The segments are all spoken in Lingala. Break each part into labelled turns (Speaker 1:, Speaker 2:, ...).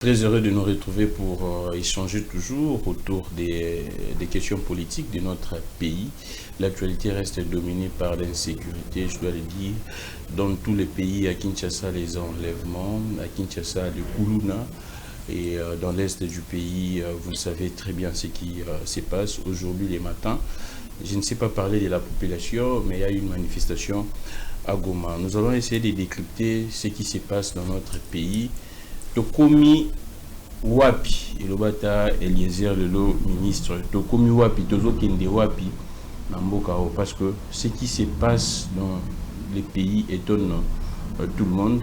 Speaker 1: Très heureux de nous retrouver pour échanger toujours autour des questions politiques de notre pays. L'actualité reste dominée par l'insécurité, je dois le dire. Dans tous les pays, à Kinshasa, les enlèvements, à Kinshasa, le Koulouna, et dans l'est du pays, vous savez très bien ce qui se passe aujourd'hui les matins. Je ne sais pas parler de la population, mais il y a une manifestation à Goma. Nous allons essayer de décrypter ce qui se passe dans notre pays. Tokomi wapi elobata Eliezer Lelo ministre Tokomi wapi tozo kende wapi na mboka o, parce que ce qui se passe dans les pays étonne tout le monde.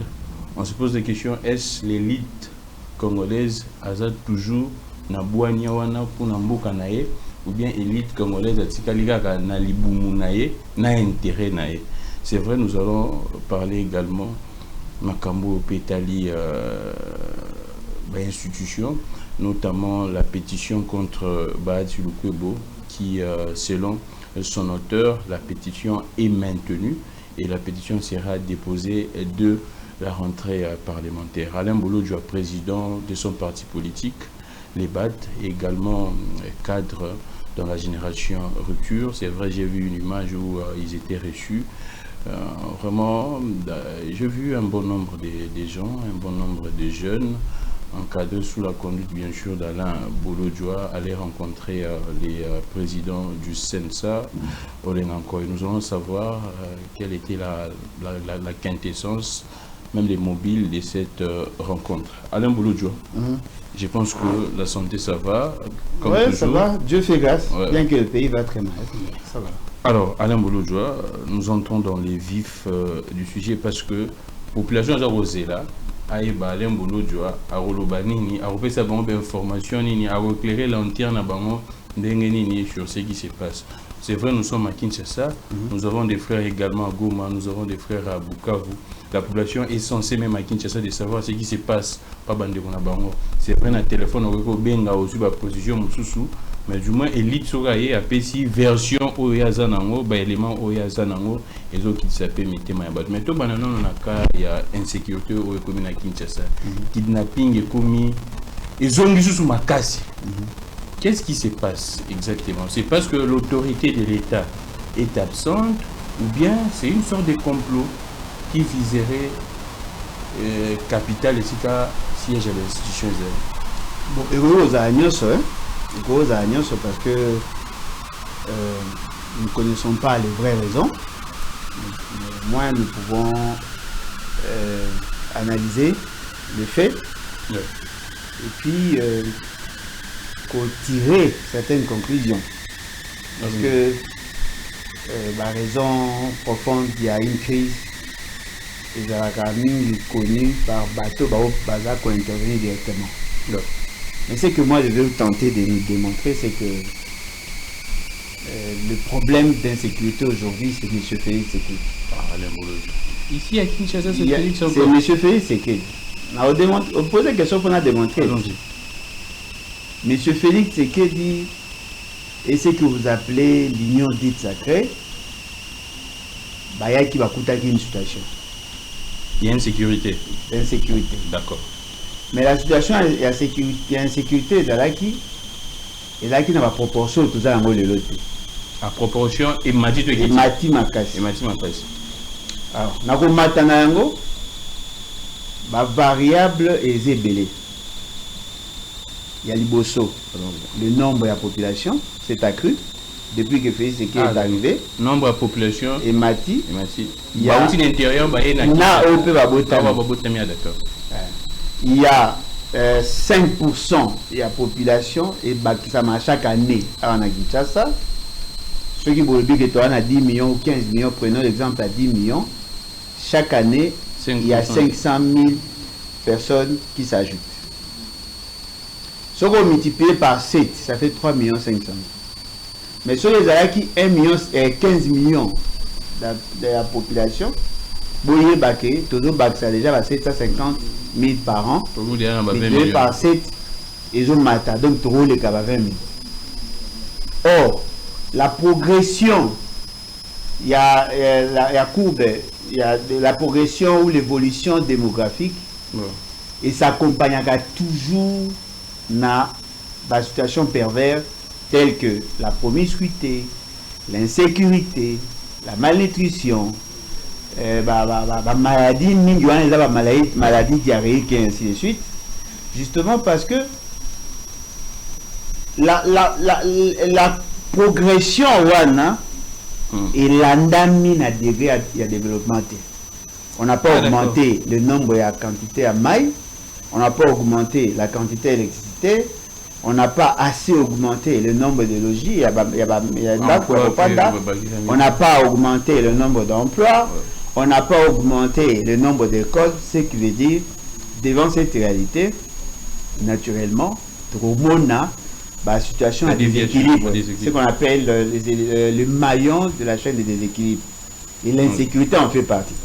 Speaker 1: On se pose la question, est-ce l'élite congolaise aza toujours na bwania wana pour na mboka nae, ou bien élite congolaise atikali kaka na libumu nae na intérêt nae? C'est vrai, nous allons parler également Makambo Petali institutions, notamment la pétition contre Bahati Lukwebo qui, selon son auteur, la pétition est maintenue et la pétition sera déposée de la rentrée parlementaire. Alain Bolodjoa, président de son parti politique, les BAT, également cadre dans la génération Rupture. C'est vrai, j'ai vu une image où ils étaient reçus. Vraiment, j'ai vu un bon nombre de gens, un bon nombre de jeunes, encadré sous la conduite bien sûr d'Alain Bolodjoa, aller rencontrer les présidents du CENSA, Olenanko. Et nous allons savoir quelle était la quintessence, même les mobiles de cette rencontre. Alain Bolodjoa, je pense que la santé ça va, comme toujours.
Speaker 2: Ça va, Dieu fait grâce, bien que le pays va très mal, ça va.
Speaker 1: Alors, Alain Bolodjoa, nous entrons dans les vifs du sujet parce que la population a osé là. Aïba Alain Bolodjoa a roloba nini a repesa bango information nini a éclairer l'entière na bango ndenge nini sur ce qui se passe. C'est vrai, nous sommes à Kinshasa, nous avons des frères également à Goma, nous avons des frères à Bukavu. La population est censée même à Kinshasa de savoir ce qui se passe, pas bandeko na bango. C'est vrai, na téléphone on peut benga aussi ba position mususu, mais du moins élite soraye a pesi version oyaza nango ba élément oyaza nango ezo qui s'appelle mitema ya bato. Mais to banana na ka ya insécurité au comme na Kinshasa, kidnapping et commis ezongi susu makasi. Qu'est-ce qui se passe exactement? C'est parce que l'autorité de l'État est absente, ou bien c'est une sorte de complot qui viserait capital et siège à l'institution?
Speaker 2: Bon, heureux aux agnos, parce que nous ne connaissons pas les vraies raisons. Mais moins nous pouvons analyser les faits et puis tirer certaines conclusions. Parce que la raison profonde, il y a une crise et la famille connue par bateau baza qui intervenir directement. Mais ce que moi je vais tenter de nous démontrer, c'est que le problème d'insécurité aujourd'hui, c'est M. Félix Tshisekedi.
Speaker 1: Ici à Kinshasa, c'est
Speaker 2: M. Félix Tshisekedi. On pose la question qu'on a démontré. M. Félix Tshisekedi et ce que vous appelez l'union dite sacrée, il y a qui va coûter une situation.
Speaker 1: Il y a une sécurité.
Speaker 2: Insécurité.
Speaker 1: D'accord.
Speaker 2: Mais la situation, il y a insécurité dans la qui n'a pas proportion tout ça dans le lot.
Speaker 1: À proportion et mati to
Speaker 2: et mati makasi. Alors, na ko matana yango ba variable est belé. Il y a liboso. Le nombre de la population s'est accru depuis que Félix Tshisekedi est arrivé.
Speaker 1: Nombre de la population
Speaker 2: et mati.
Speaker 1: Il y a aussi l'intérieur ba
Speaker 2: d'accord. Il y a 5% de la population et ça marche chaque année à Kinshasa. Ceux qui veulent dire que tu as 10 millions ou 15 millions, prenons l'exemple à 10 millions. Chaque année, il y a 500 000 personnes qui s'ajoutent. Si on multiplie par 7, ça fait 3 500 000. Mais sur les aléas qui 1 million et 15 millions de la population, Boye Baké, Todo Bak, ça déjà 750 000 par an. Multiplié par 7, ils ont maté. Donc, Toro les 20 000. Or, la progression, il y a la courbe, il y a la progression ou l'évolution démographique et s'accompagnera toujours dans la situation perverse telle que la promiscuité, l'insécurité, la malnutrition, maladie, maladie diarrhéique et ainsi de suite. Justement parce que la progression et l'andamine à degré à développement. On n'a pas augmenté le nombre et la quantité à maille, on n'a pas augmenté la quantité d'électricité, on n'a pas assez augmenté le nombre de logis, on n'a pas augmenté le nombre d'emplois, on n'a pas augmenté le nombre d'écoles, ce qui veut dire, devant cette réalité, naturellement, la situation à déséquilibre, ce qu'on appelle le maillon de la chaîne de déséquilibre. Et l'insécurité en fait partie.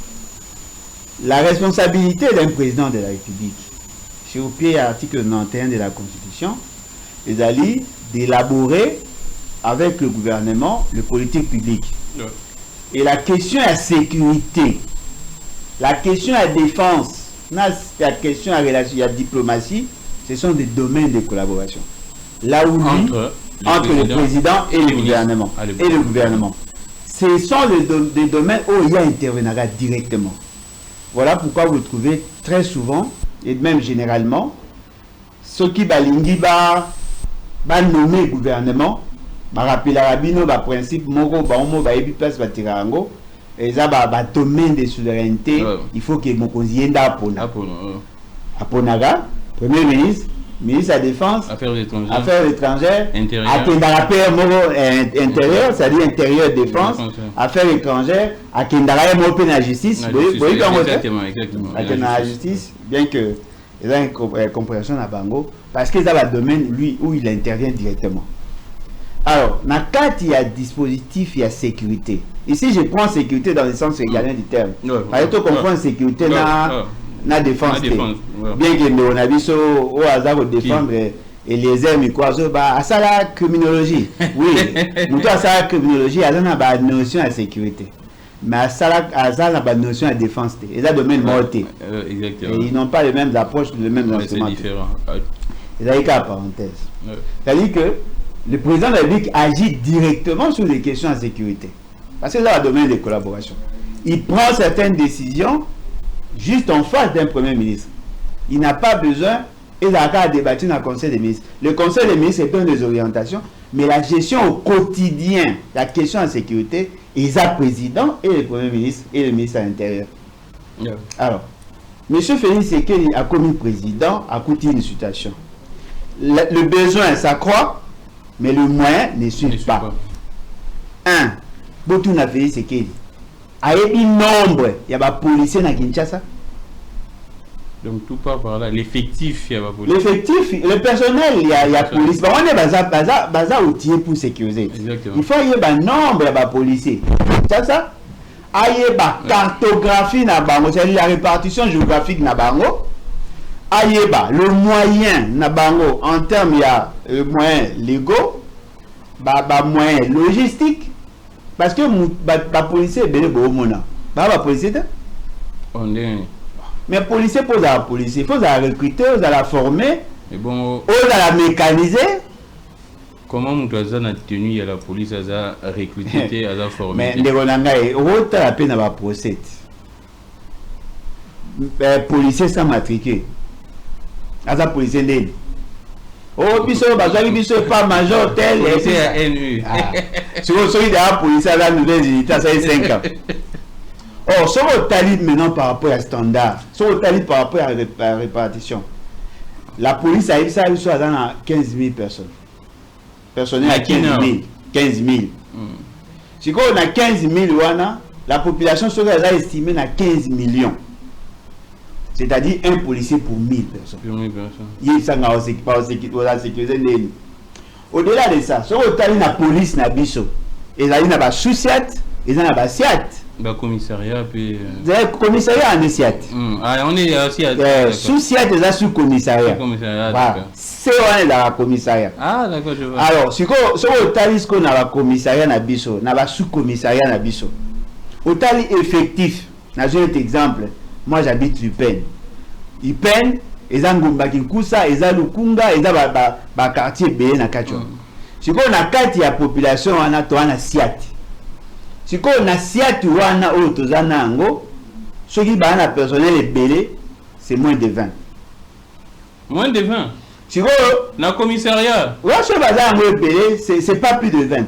Speaker 2: La responsabilité d'un président de la République, sur pied à l'article 91 de la Constitution, est d'aller d'élaborer avec le gouvernement le politique publique. Ouais. Et la question à sécurité, la question à défense, la question à relation, à diplomatie, ce sont des domaines de collaboration. Là où entre le président et le gouvernement. Ce sont des domaines où il y a interviendra directement. Voilà pourquoi vous trouvez très souvent, et même généralement, ceux qui balingi nommer gouvernement, rappelle Rabino, principe, moro, place, et ça, domaine de souveraineté, il faut que Mokonzi yenda Aponaga, premier ministre, ministre de la Défense, Affaires étrangères, intérieur, c'est-à-dire intérieur défense, Affaires étrangères, la justice, la justice, bien que il y a une compréhension à Bango, parce que c'est le domaine lui où il intervient directement. Alors, dans le cas, il y a dispositif, il y a sécurité. Ici, je prends sécurité dans le sens égalien du terme. Par exemple, on comprend sécurité dans la défense. Bien que nous avons au hasard de défendre et les aimes, à ça la criminologie. Oui, nous avons la criminologie, il y a une notion de sécurité. Mais à ça la notion de défense. Et ça domaine morté.
Speaker 1: Exactement.
Speaker 2: Et ils n'ont pas les mêmes approches, les mêmes instruments.
Speaker 1: C'est différent.
Speaker 2: C'est là qu'à parenthèse. C'est-à-dire que le président de la République agit directement sur les questions de sécurité. Parce que c'est le domaine de collaboration. Il prend certaines décisions juste en face d'un premier ministre. Il n'a pas besoin, et il a débattu dans le Conseil des ministres. Le Conseil des ministres donne des orientations, mais la gestion au quotidien, la question de sécurité, il y a le président et le premier ministre et le ministre de l'Intérieur. Yeah. Alors, M. Félix Sekeli a commis président, a coûté une situation. Le besoin s'accroît, mais le moyen ne suit pas. Un, Botou n'a Félix Sekeli. Il y a un nombre, il y a des policiers à Kinshasa.
Speaker 1: Donc tout part par là. L'effectif, il y a pas police.
Speaker 2: L'effectif, le personnel, il y a police. On est bazar outillé pour sécuriser.
Speaker 1: Exactement.
Speaker 2: Il faut qu'il y ait un nombre de policiers. C'est ça? Il y a une cartographie, c'est la répartition géographique. Il y a le moyen en termes de moyens légaux, moyens logistiques. Parce que les policiers sont les policiers.
Speaker 1: On est.
Speaker 2: Mais les policiers posent à la police, il faut la recruter, il faut la former, il
Speaker 1: faut
Speaker 2: la mécaniser.
Speaker 1: Comment on a tenu à la police, à la recruter, à la former?
Speaker 2: Mais les Rolangais, on a la peine à la procès. Les policiers sont matriqués. À la police, oh, puis c'est pas major tel.
Speaker 1: C'est NU.
Speaker 2: Si vous savez, la police à la nouvelle unité, ça fait 5 ans. Or, si vous talib maintenant par rapport à standard, si vous talib par rapport à la répartition, la police a eu ça dans 15 000 personnes. Personnel à 15 000. 15 000. Si on a 15 000, la population serait estimée à 15 millions. C'est-à-dire un policier pour 1000 personnes. Il y a sécurité. Au-delà de ça, si on talib la police, il y a une sous-siat, il y a une siat.
Speaker 1: Le commissariat puis
Speaker 2: commissariat en Siat.
Speaker 1: On est aussi
Speaker 2: sous Siat déjà sous commissariat. C'est on est dans le commissariat.
Speaker 1: Ah d'accord, je vois.
Speaker 2: Alors, si on talis qu'on a le commissariat na biso, na ba sous commissariat na biso. Au tali effectif, na un exemple. Moi j'habite Upen. Upen eza ngomba kikusa eza lukunga eza ba quartier belé na kati sikoyo na kati ya population wana to wana siati sikoyo na siati wana oyo toza nango soki bana personnel ebele c'est moins de 20 sikoyo
Speaker 1: na commissariat
Speaker 2: waso baza yango ebele c'est pas plus de 20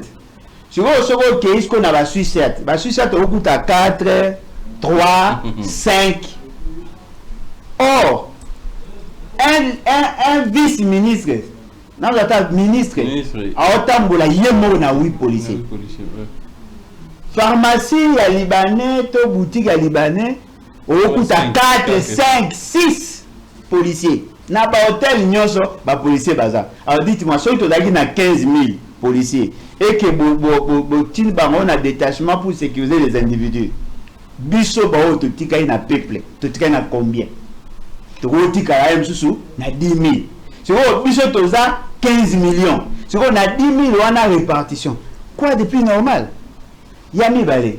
Speaker 2: sikoyo soki okei sikoyo na basuisiate okuta 4 3 5 or un vice-ministre non la ministre aotambola ye moko na 8 policiers pharmacie ya libanais to boutique ya libanais okuta 4 5 6 policiers na ba hôtel nyonso ba policiers baza alors dites-moi soki tozalaki na 15 000 policiers et que botini bango na détachement pour sécuriser les individus biso bao totikaki na peuple totikaki na combien tokotikala ye mosusu na 10 000 sikoyo biso toza 15 millions sikoyo na 10 000 wana répartition quoi depuis normal ya mibale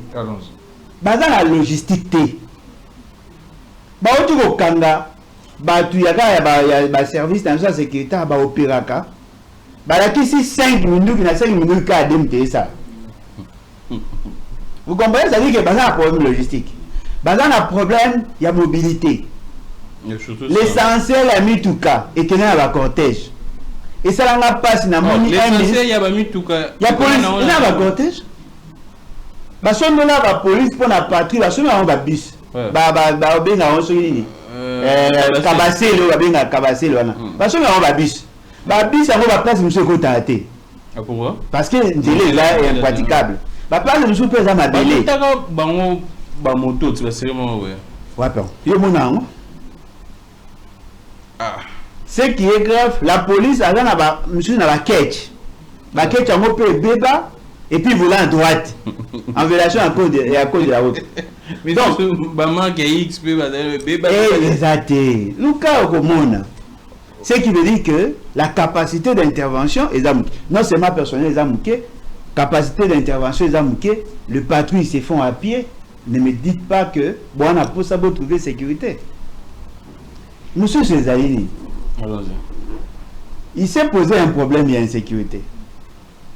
Speaker 2: baza na logistique te bauti kokanga bato ya kaka ya baservice na biso ya sécurité baopéraka balakisi 5 minutes na 5 minutes ka adem te ça vous comprenez, ça dit que baza na problème logistique baza na problème ya mobilité. L'essentiel a mis tout cas et que na ba cortège et ça n'a pas na moni
Speaker 1: l'essentiel ya ba mis tout cas
Speaker 2: ya police na ba cortège ba sondo na ba police pour na patrie ba sondo na ba bus ba benga on so nini kabaselo ba benga kabaselo wana ba sondo na ba bus yango ba place monsieur ko taté
Speaker 1: pourquoi
Speaker 2: parce que délai là est impraticable ba place monsieur peut za ma délai
Speaker 1: bango ba moto tu vas seulement
Speaker 2: ouais pardon yo monango. Ce qui est grave, la police a monsieur na ba catch en peu béba et puis volant à droite en violation à cause de la route.
Speaker 1: Donc maman qui XP béba
Speaker 2: exacté. Luka okomona. Ce qui veut dire que la capacité d'intervention est amouké. Non seulement personnel est amouké, capacité d'intervention est amouké, le patrouille se font à pied. Ne me dites pas que bon on a pour ça pour trouver sécurité. Monsieur Césarini, il s'est posé un problème d'insécurité.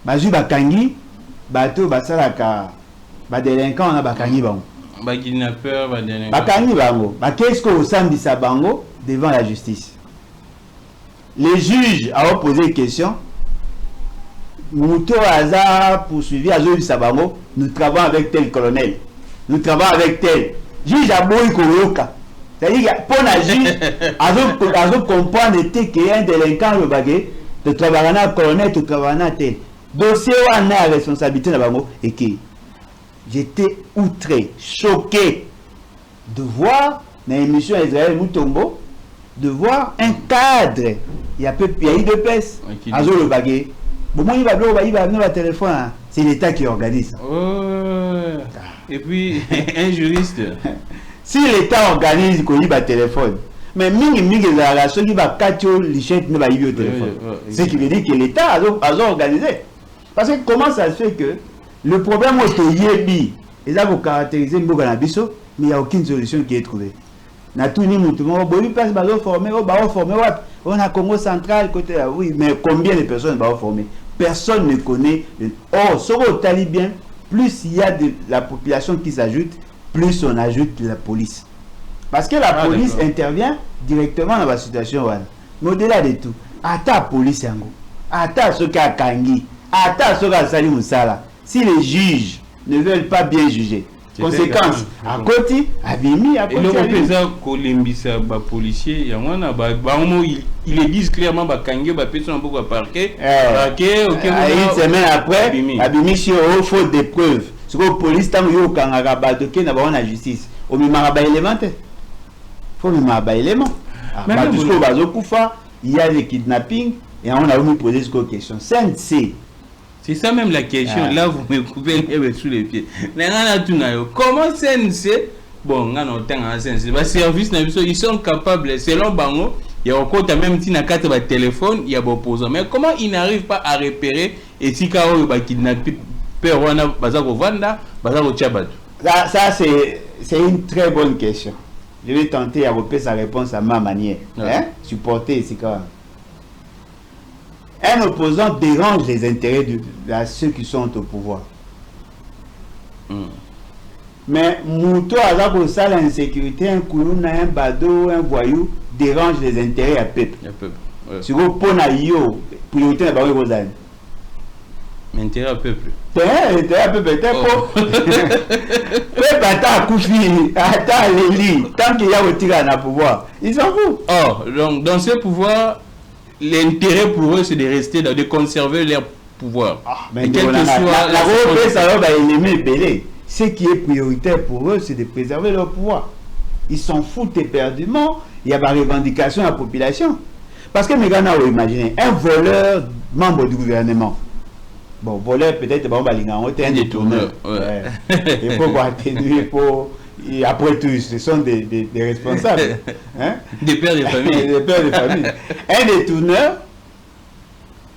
Speaker 2: Baju bakangi, bato basalaka, délinquant on a bakangi bango.
Speaker 1: Kidnappeur, délinquant.
Speaker 2: Bakangi bango. Qu'est-ce que au sambisa bango devant la justice? Les juges ont posé une question. Mouto Hazard poursuivi à Zoï Sabango, nous travaillons avec tel colonel. Nous travaillons avec tel. Juge Aboui Koroka. C'est-à-dire que pour la juge, à comprendre qu'il y a un délinquant le baguette, de travailler à colonel, de travailler à tel. Dossier où on a la responsabilité et que j'étais outré, choqué de voir dans l'émission Israël Moutombo, de voir un cadre, il y a eu deux pièces, à le baguette. Bon, moi, il va venir au téléphone, c'est l'État qui organise.
Speaker 1: Et puis, un juriste.
Speaker 2: Si l'État organise qu'il y a un téléphone, mais mingi la relation qui va catcher lichette ne va y au téléphone. Ce qui veut dire que l'État a organisé. Parce que comment ça se fait que le problème est yebi, ils ont caractérisé Mboganabiso, mais il n'y a aucune solution qui est trouvée. Na tout ni mouton, bon, place va former, on a Congo central côté là, oui, mais combien de personnes vont former? Personne ne connaît. Or, sur le talibien, plus il y a de la population qui s'ajoute, plus on ajoute la police. Parce que la police intervient directement dans la situation. Mais au-delà de tout, ata la police yango, ata ce qu'a Kangi, ata ce qu'a Sali Moussala. Si les juges ne veulent pas bien juger, conséquence, à côté, abimi, à côté.
Speaker 1: Et le représentant Kolimbisa, policier, il dit clairement que Kangi va payer son beaucoup à parquet.
Speaker 2: Une semaine après, abimi, si on faut des preuves. Ce que la police a dit que la justice. Il faut que élément. Il y a des kidnappings et on a posé cette question.
Speaker 1: C'est ça même la question. Là, vous me coupez sous les pieds. Comment CNC, bon, les services, ils sont capables, selon Bango, il y a encore même si na carte de téléphone, il y a des opposants. Mais comment ils n'arrivent pas à repérer et si ils ont kidnappé? Ça, c'est une très bonne question.
Speaker 2: Je vais tenter à reprendre sa réponse à ma manière.
Speaker 1: Ouais.
Speaker 2: Hein? Supporter, c'est quand même. Un opposant dérange les intérêts de ceux qui sont au pouvoir. Mais Mouto, à l'insécurité, un koulouna, un bado, un voyou dérange les intérêts à peuple. Si vous prenez à yo, priorité à Barou Rosanne.
Speaker 1: Intérêt à peuple.
Speaker 2: Intérêt à peuple, peuple attend Koufi, attend Léli, tant qu'il y a retiré à pouvoir. Ils s'en foutent.
Speaker 1: Or, donc, dans ce pouvoir, l'intérêt pour eux, c'est de rester, de conserver leur pouvoir.
Speaker 2: Mais quel que soit la reprise, alors, ennemi belé. Ce qui est prioritaire pour eux, c'est de préserver leur pouvoir. Ils s'en foutent éperdument. Il y a des revendications à la population. Parce que mes gars, vous imaginez, un voleur, membre du gouvernement. Bon, voleur, peut-être, bon, un détourneur.
Speaker 1: Ouais.
Speaker 2: Il faut atténuer pour. Et après tout, ce sont des responsables. Hein?
Speaker 1: Des pères de famille.
Speaker 2: Des pères de famille. Un détourneur,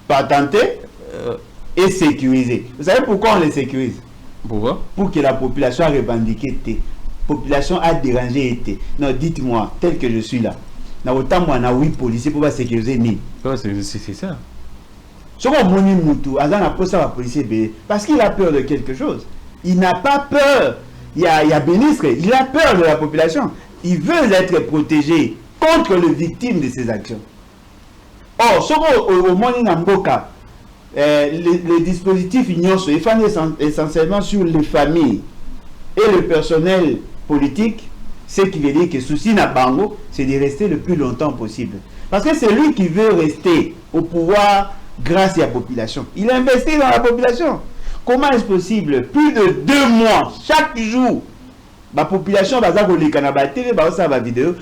Speaker 2: patenté et sécurisé. Vous savez pourquoi on les sécurise?
Speaker 1: Pourquoi? Pour
Speaker 2: que la population a revendiqué. La population a dérangé. Non, dites-moi, tel que je suis là. Dans autant moi, on a 8 policiers pour sécuriser ni.
Speaker 1: C'est ça.
Speaker 2: Parce qu'il a peur de quelque chose. Il n'a pas peur. Il y a Bénistre, il a peur de la population. Il veut être protégé contre les victimes de ses actions. Or, au Moni Namboka, les dispositifs ignorent, ils font essentiellement sur les familles et le personnel politique, ce qui veut dire que souci n'a pas c'est de rester le plus longtemps possible. Parce que c'est lui qui veut rester au pouvoir grâce à la population. Il investit dans la population. Comment est-ce possible? Plus de 2 mois, chaque jour, la population va faire la vidéo,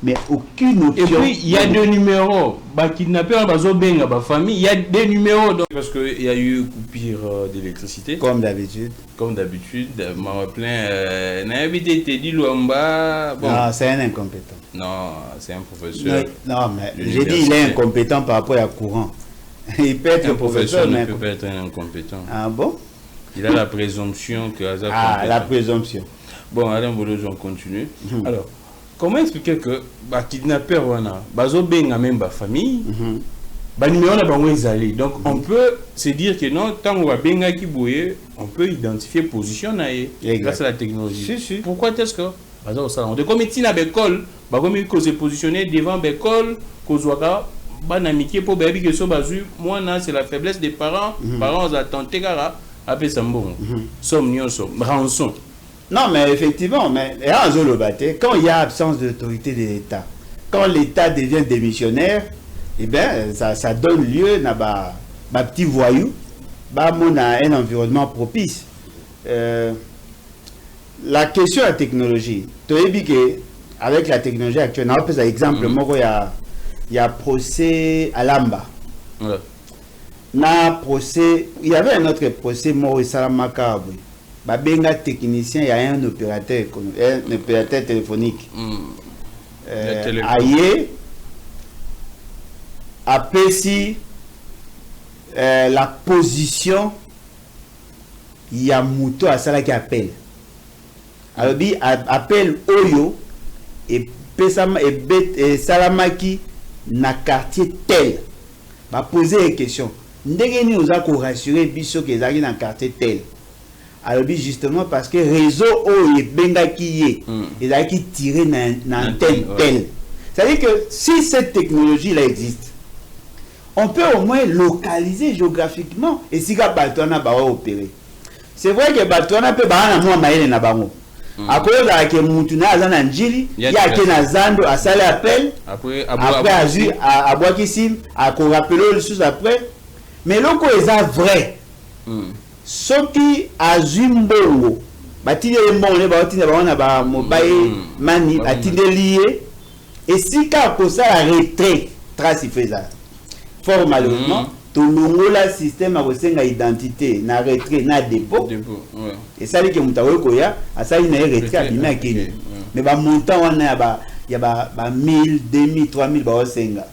Speaker 2: mais aucune option.
Speaker 1: Et puis, il y a des numéros. Kidnappeurs, famille, il y a des numéros. Donc, parce qu'il y a eu coupure d'électricité.
Speaker 2: Comme d'habitude.
Speaker 1: Comme d'habitude. M'a plein. Non,
Speaker 2: c'est un incompétent.
Speaker 1: Non, c'est un professeur.
Speaker 2: Non, mais j'ai dit il est incompétent par rapport à courant. Il peut être
Speaker 1: un professeur, mais il ne peut pas être un incompétent.
Speaker 2: Ah bon?
Speaker 1: Il a la présomption que Hazard
Speaker 2: compétent. La présomption.
Speaker 1: Bon, Alain Bolozo, on continue. Alors, comment expliquer que kidnappeur, même famille, donc on peut se dire que non, tant qu'on va bien on peut identifier position grâce à la technologie. Si. Pourquoi est-ce que on comme il a l'école, on se positionner devant l'école, amitié pour baby que so bazu moi c'est la faiblesse des parents. Parents ont tenté kara après ça bon somme rançon.
Speaker 2: Non, mais effectivement, mais quand il y a absence d'autorité de l'État, quand l'État devient démissionnaire, eh bien ça donne lieu à petit voyou, un environnement propice. La question de la technologie, tu as dit qu'avec la technologie actuelle, on peut exemple, il y a procès à Lamba.
Speaker 1: Ouais.
Speaker 2: Il y avait un autre procès, Maurice Salamaka. Benga technicien, il y a un opérateur téléphonique. Aïe, apprécie la position, il y a Mouto à ça qui appelle. Alors, il appelle Oyo et Salamaki na quartier tel. Va poser une question. Ndenge ni oza ko rassurer biso que ezaki na quartier tel. Alors justement parce que réseau o benga qui ezaki tiré na antenne tel. C'est-à-dire que si cette technologie là existe, on peut au moins localiser géographiquement et si ka batona ba opérer. C'est vrai que batona peut ba na moi maele na bango. Après que Moutuna a un njili, il y a un zando à saler appel. Après à boire sim, à qu'on rappelle le sous après. Mais l'autre est vrai. Ce qui a Zimbongo, bâti les bons, les bâtis na mobile mani, bâti lié. Et si quand ça la retrait, trace fait ça. Fort malheureusement. Tout le système a reçu une identité, na retrait, na dépôt. Et ça dit que Moutawe Koya, à ça il n'a retrait à Bima Kenya. Mais bah montant on a il y a 1000, 2000, 3000 bah senga.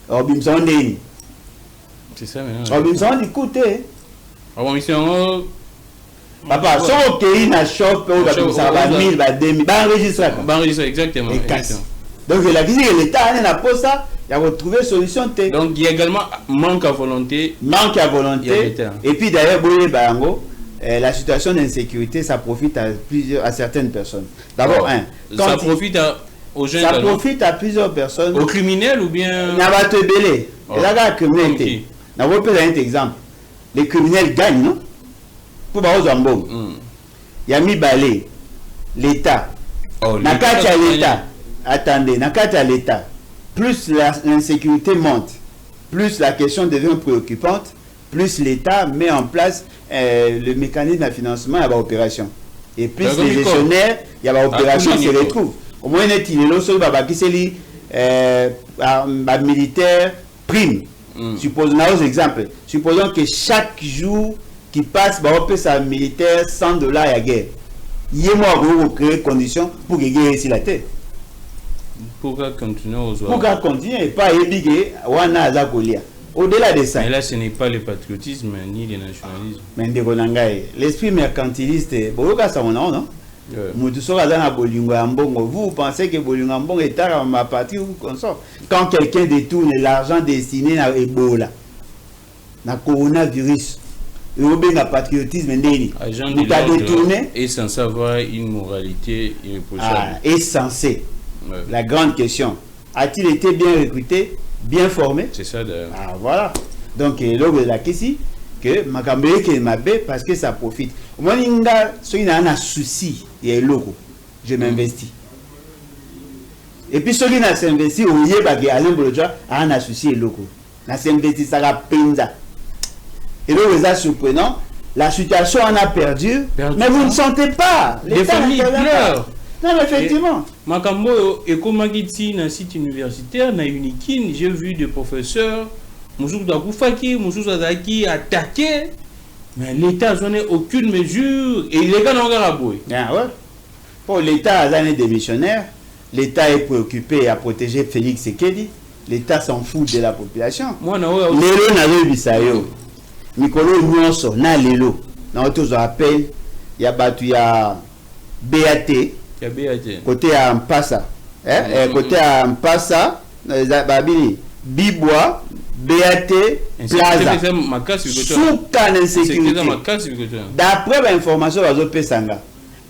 Speaker 2: Robinson Deni.
Speaker 1: C'est ça maintenant.
Speaker 2: Robinson écoutez.
Speaker 1: Robinson
Speaker 2: Papa, si on a un shop, on va 1000, 2000, on enregistre.
Speaker 1: Exactement.
Speaker 2: Donc, la visite de l'État, on a pas ça, il a retrouvé une solution.
Speaker 1: Donc, il y a également manque à volonté.
Speaker 2: Manque à volonté. Et puis, d'ailleurs, la situation d'insécurité, ça profite à certaines personnes. D'abord,
Speaker 1: ça profite aux jeunes.
Speaker 2: Ça profite à plusieurs personnes.
Speaker 1: Aux criminels ou bien.
Speaker 2: N'a pas te belé. La criminalité. N'a pas un exemple. Les criminels gagnent, non? Pour Zambon. Il y a mis balé. L'État. Nakata l'État. Attendez, Nakata l'État. Plus l'insécurité monte, plus la question devient préoccupante, plus l'État met en place le mécanisme de financement à l'opération. Et plus les gestionnaires, il y a l'opération qui se retrouve. Au moins, il y a des militaires prime. Supposons un exemple. Supposons que chaque jour qui passe, on peut sa militaire $100 à guerre. Il y a moi créer conditions pour que guerre ici la tête.
Speaker 1: Pourquoi continuer aux autres?
Speaker 2: Pourquoi continuer et pas ébiger Wana Azakolia? Au-delà de ça.
Speaker 1: Mais là, ce n'est pas le patriotisme ni le nationalisme.
Speaker 2: Mais l'esprit mercantiliste, vous pensez que Bolingo Ambongo est à ma patrie ou consort. Quand quelqu'un détourne l'argent destiné à Ebola, à coronavirus, il y a un patriotisme.
Speaker 1: Agent de détourné est censé avoir une moralité irréprochable.
Speaker 2: Est censé. Ouais. La grande question, a-t-il été bien recruté, bien formé?
Speaker 1: C'est ça d'ailleurs.
Speaker 2: Voilà. Donc, la question, que Makambe qui m'appelle parce que ça profite. Moi, il y a un souci, il y a un logo. Je m'investis. Et puis, ceux qui ont s'investi, il y a un souci, il y a un logo. On s'investit, ça va penza. Et là, c'est surprenant. La situation en a perdu, mais vous ne sentez pas.
Speaker 1: Les familles pleurent.
Speaker 2: Non, effectivement.
Speaker 1: Makambo et comme Magiti dans site universitaire, na Unikin, j'ai vu des professeurs, Moussou Dakoufaki, Moussou Sadaki attaquer, mais l'État n'a aucune mesure et les gars n'ont rien à bouer.
Speaker 2: Pour l'État, il y a des missionnaires, l'État est préoccupé à protéger Félix Sekedi, l'État s'en fout de la population. Lélo n'a pas vu ça. Mikolo Nyonso, na Lélo, dans tous les appels, il y a BAT. Côté à Mpassa, côté à Mpassa, Bibois, BAT, Plaza, Soukan insécurité. D'après l'information de Pesanga,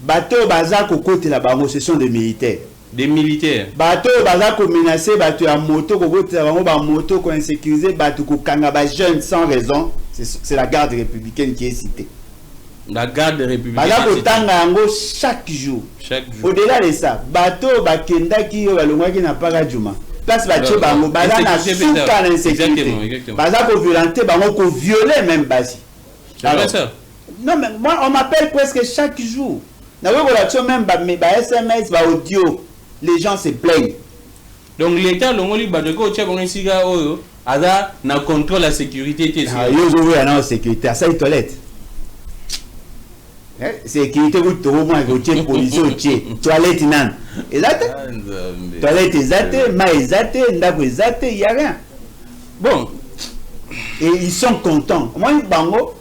Speaker 2: bateau bazar côté la bango, ce sont des militaires.
Speaker 1: Des militaires.
Speaker 2: Bateau bazar menacé, bateau à moto, côté la bango, moto ko insécurisé, bateau ko kangaba jeune sans raison. C'est la garde républicaine qui est citée.
Speaker 1: La garde républicaine.
Speaker 2: Chaque jour. Au-delà de ça, bateau bakenda qui n'a pas gajuma. Place bateau bango baza na souka l'insécurité. Baza ko violenter bango ko violer même basi.
Speaker 1: Alors ça.
Speaker 2: Non mais moi on m'appelle presque chaque jour. Na relation même ba SMS ba audio. Les gens se plaignent.
Speaker 1: Donc l'État longoli badeko tia bango siga oyo ada na contrôle la sécurité té.
Speaker 2: Yo zo ya na sécurité ça y toilette. Sécurité vous trouvez moi que police au toilette nan exact toilette exact ma exact ndako exact il y a rien bon et ils sont contents moi bango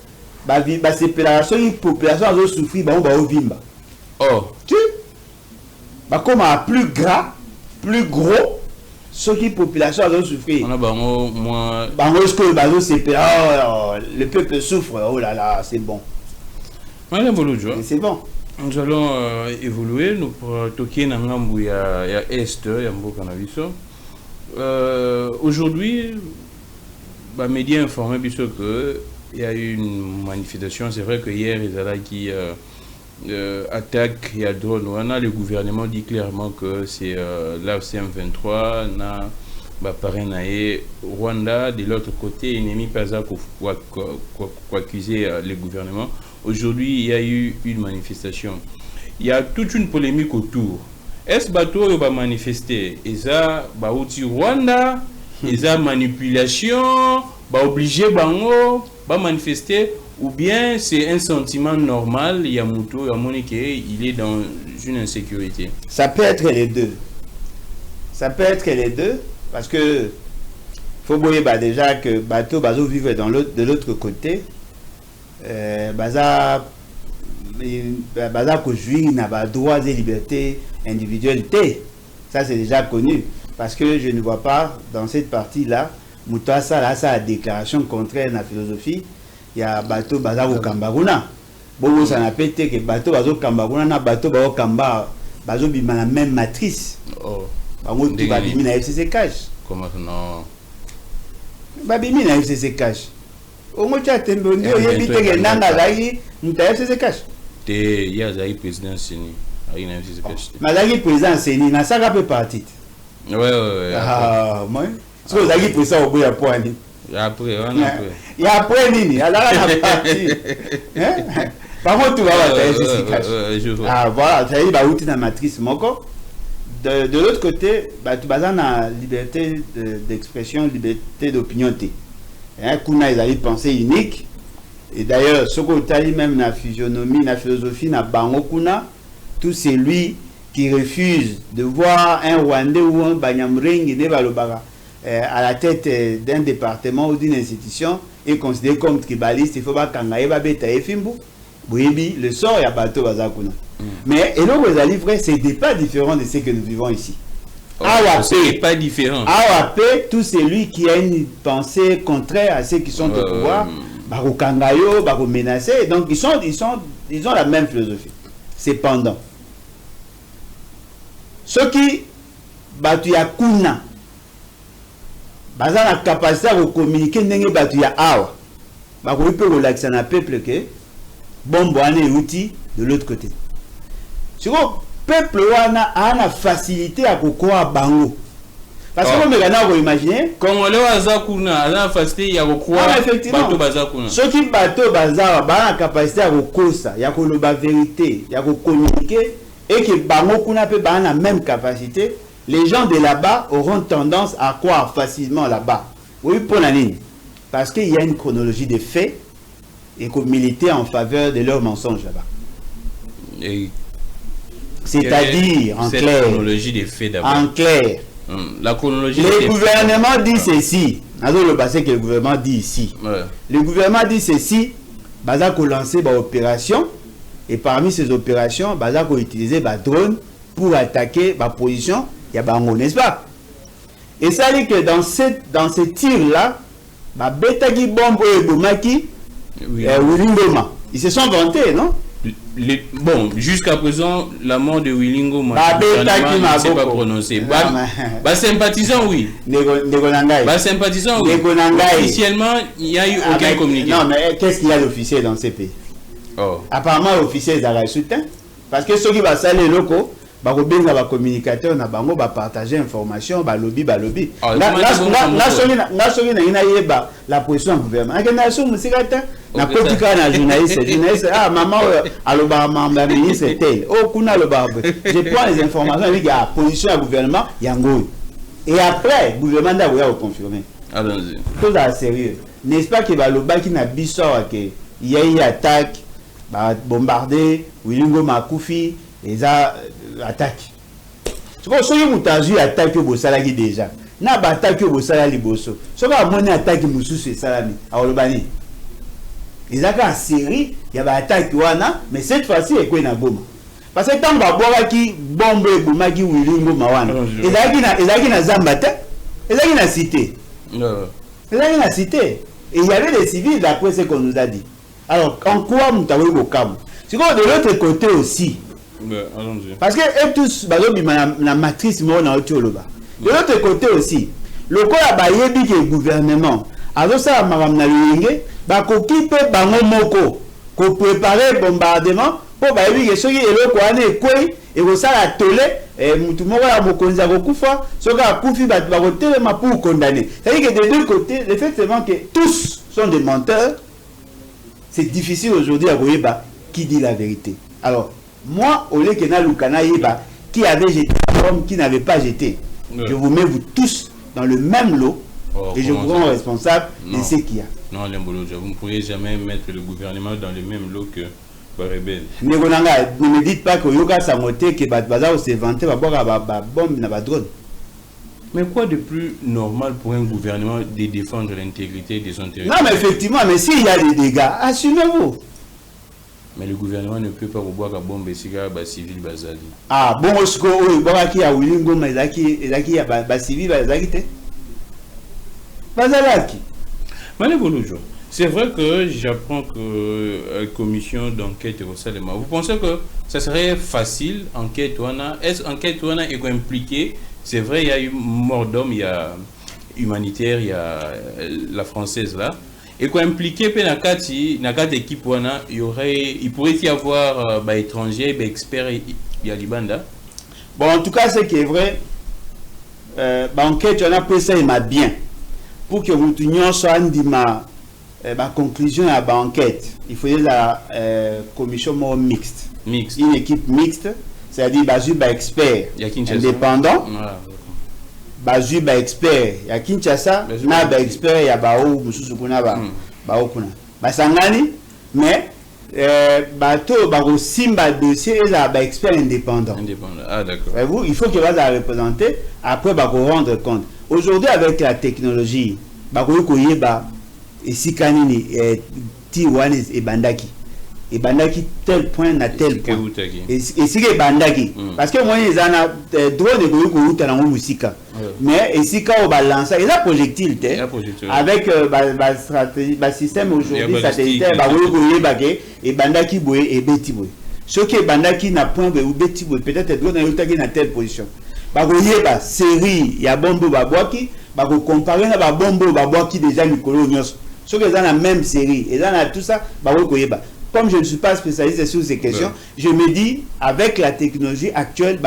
Speaker 2: ba séparation une population a souffrir bango ba ovimba tu ba comme plus gras plus gros ceux qui population a souffrir
Speaker 1: on a bango moi
Speaker 2: bango ce que bango séparation le peuple souffre oh là là c'est bon.
Speaker 1: C'est bon. Nous allons évoluer. Nous toquer dans l'ambu ya est ya mboka na biso. Aujourd'hui, les médias informés puisque il y a eu une manifestation. C'est vrai que hier ils allaient qui attaque il y a drone. Le gouvernement dit clairement que c'est l'AFCM 23 na parrainaé Rwanda. De l'autre côté, ennemi pas à accuser le gouvernement. Aujourd'hui, il y a eu une manifestation. Il y a toute une polémique autour. Est-ce que bateau va manifester? Et ça, outil Rwanda, et ça manipulation, obligé bango, va manifester, ou bien c'est un sentiment normal. Il y a Mouto, il est dans une insécurité.
Speaker 2: Ça peut être les deux. Ça peut être les deux, parce que faut voir déjà que bateau vivre de l'autre côté. Baza baza ko jouir na ba droits et libertés individuelles. Ça c'est déjà connu parce que je ne vois pas dans cette partie là Moutassa là sa déclaration contraire à la philosophie. Il y a bateau baza ko Kambaruna. Bon ça n'a pas été que bateau bazo Kambaruna na bateau bazo Kamba bazo bima la même matrice.
Speaker 1: Oh.
Speaker 2: Bango tu va bimi na FCC cash.
Speaker 1: Comment non?
Speaker 2: Ba bimi na FCC cash. Au moins tu as tembe ndio yebi te ke nanga zaki nta FCC cash.
Speaker 1: Te ya zaki président Seni. Ayi na FCC cash.
Speaker 2: Ma zaki président Seni na saka pe parti.
Speaker 1: Ouais.
Speaker 2: Ah, moi. Si vous avez pris ça au bout de la poignée.
Speaker 1: Après,
Speaker 2: il y a après Nini, alors la partie. Par contre, tu vas voir, ah voilà, tu as dit, bah, où tu as matrice, moko. De l'autre côté, bah, tu as la liberté d'expression, liberté d'opinion. Kuna, ils avaient pensée unique. Et d'ailleurs, ce que tu as dit, même la physionomie, la philosophie, la bango kuna, tout c'est lui qui refuse de voir un Rwandais ou un Banyamring à la tête d'un département ou d'une institution est considéré comme tribaliste. Il faut pas qu'on aille beta efimbu. Oui, le sort est à bateau bazakuna. Mais et donc les vrai, c'est pas différent de ce que nous vivons ici.
Speaker 1: C'est pas différent.
Speaker 2: AWP, tout celui qui a une pensée contraire à ceux qui sont au pouvoir, baro kangayo, baro menacé. Donc ils ont la même philosophie. Cependant, ceux qui batu ya kuna baza la capacité de communiquer ndenge batu ya awa bako peut relaxer na peuple que bombo ane outil de l'autre côté. Sur peuple wana a la facilité à kokoa bango. Parce que vous me imaginer
Speaker 1: Congolais bazakuna a la facilité ya kokoa bato bazakuna.
Speaker 2: Ceux qui bato baza ba la capacité à kokosa ya koloba vérité, ya ko communiquer et que bango kuna pe ba la même capacité. Les gens de là-bas auront tendance à croire facilement là-bas. Oui, pour la ligne. Parce qu'il y a une chronologie des faits et qu'on militait en faveur de leurs mensonges là-bas. C'est-à-dire, en clair.
Speaker 1: La chronologie des faits d'abord.
Speaker 2: En clair.
Speaker 1: La chronologie
Speaker 2: le gouvernement dit ceci. Le passé que le gouvernement dit ici. Ouais. Le gouvernement dit ceci. Bazako lancer une opération. Et parmi ces opérations, Bazako utiliser des drones pour attaquer ma position. Il y a bango, n'est-ce pas? Et ça dit que dans ce tir-là, ma Betagi Bombo et Bomaki, Willingoma, ils se sont vantés, non?
Speaker 1: Bon, jusqu'à présent, la mort de Willingoma,
Speaker 2: ne
Speaker 1: s'est pas prononcé. Sympathisant, oui. Sympathisant, oui. Officiellement, il n'y a eu aucun communiqué.
Speaker 2: Non, mais qu'est-ce qu'il y a d'officiel dans ces pays? Apparemment, l'officiel est à soutien. Parce que ceux qui vont saler locaux, ba communicateur na bango ba partager information ba lobby la position du gouvernement na so musikata na kotika na journaliste maman aloba mamba ministre tel kuna loba je prends les informations avec la position du gouvernement yango et après gouvernement da va confirmer.
Speaker 1: Allons-y.
Speaker 2: Tout à sérieux, n'est-ce pas que ba loba qui na biso que il y a eu attaque ba bombarder Willingoma Makufi et ça attaque. Tu vois, si vous avez attaqué au salarié déjà, n'a pas attaqué au salarié bosso. Si vous avez attaqué au salarié, à Olobani. Ils ont en série, il y a attaque mais cette fois-ci, il y a une bombe. Parce que tant que qui bombe et boumaki ou lingo mawana, ils ont une zambate, ils ont une cité. Ils ont une cité. Et il y avait des civils d'après ce qu'on nous a dit. Alors, en quoi nous avons eu au camp? C'est comme de l'autre côté aussi. Parce que eux tous, la matrice, de l'autre côté aussi, le corps a baillé que le gouvernement, alors ça a maramna l'ingé, occupé bango moko, pour préparer le bombardement, pour bailler que ceux qui est là, quoi, et vous ça la tolé, et tout le monde a mokonza kokufa, ceux qui a koufi, tellement pour condamner. C'est-à-dire que des deux côtés, effectivement que tous sont des menteurs, c'est difficile aujourd'hui à voir qui dit la vérité. Alors, moi, au lieu que Nalukana Yeba, qui avait jeté l'homme, qui n'avait pas jeté, je vous mets vous tous dans le même lot et je vous rends responsable de ce qu'il y a.
Speaker 1: Non, vous ne pourriez jamais mettre le gouvernement dans le même lot que les rebelles.
Speaker 2: Ne me dites pas que Yoga Samote, que Bazao s'est vanté, va boire la bombe, n'a pas de drone.
Speaker 1: Mais quoi de plus normal pour un gouvernement de défendre l'intégrité de son territoire?
Speaker 2: Non, mais effectivement, mais s'il y a des dégâts, assumez-vous.
Speaker 1: Mais le gouvernement ne peut pas revoir la bombe et civil bazali.
Speaker 2: Ah, bon, est-ce que vous avez un Willingo, mais il y a civil bazali? Bazalaki.
Speaker 1: C'est vrai que j'apprends que la commission d'enquête est au Salema. Vous pensez que ça serait facile, enquête est-ce enquête est impliquée? C'est vrai, il y a eu mort d'homme, il y a humanitaire, il y a la française là. Et quoi impliqué dans quatre équipes, il pourrait y avoir étrangers, experts, il y a Libanda.
Speaker 2: Bon, en tout cas, ce qui est vrai, enquête, on a pris ça, il m'a bien. Pour que vous teniez soit ma conclusion à l'enquête, il faut la commission mixte. Une équipe mixte, c'est-à-dire basée par experts indépendants. Basé ba expert ya Kinshasa na ba expert ya bao mususu kuna bao kuna basangani mais bato ba ko simba dossier eza ba expert indépendant.
Speaker 1: Ah d'accord.
Speaker 2: Vous il faut que va représenter après ba ko rendre compte. Aujourd'hui avec la technologie ba ko yeba esikanini ti wane e bandaki tel point na tel point et si que bandaki parce que moi ils ont drone de ko uta na musika mais ici quand on balance il y a projectile avec stratégie système aujourd'hui satellitaire et bandaki boye et beti boye ce qui bandaki na point ou beti boye peut-être drone na telle position ba koyeba série ya bombo babwaki ba ko comparer na ba bombo babwaki déjà mikolo nyos ce que dans la même série et dans tout ça ba koyeba. Comme je ne suis pas spécialiste sur ces questions, je me dis, avec la technologie actuelle,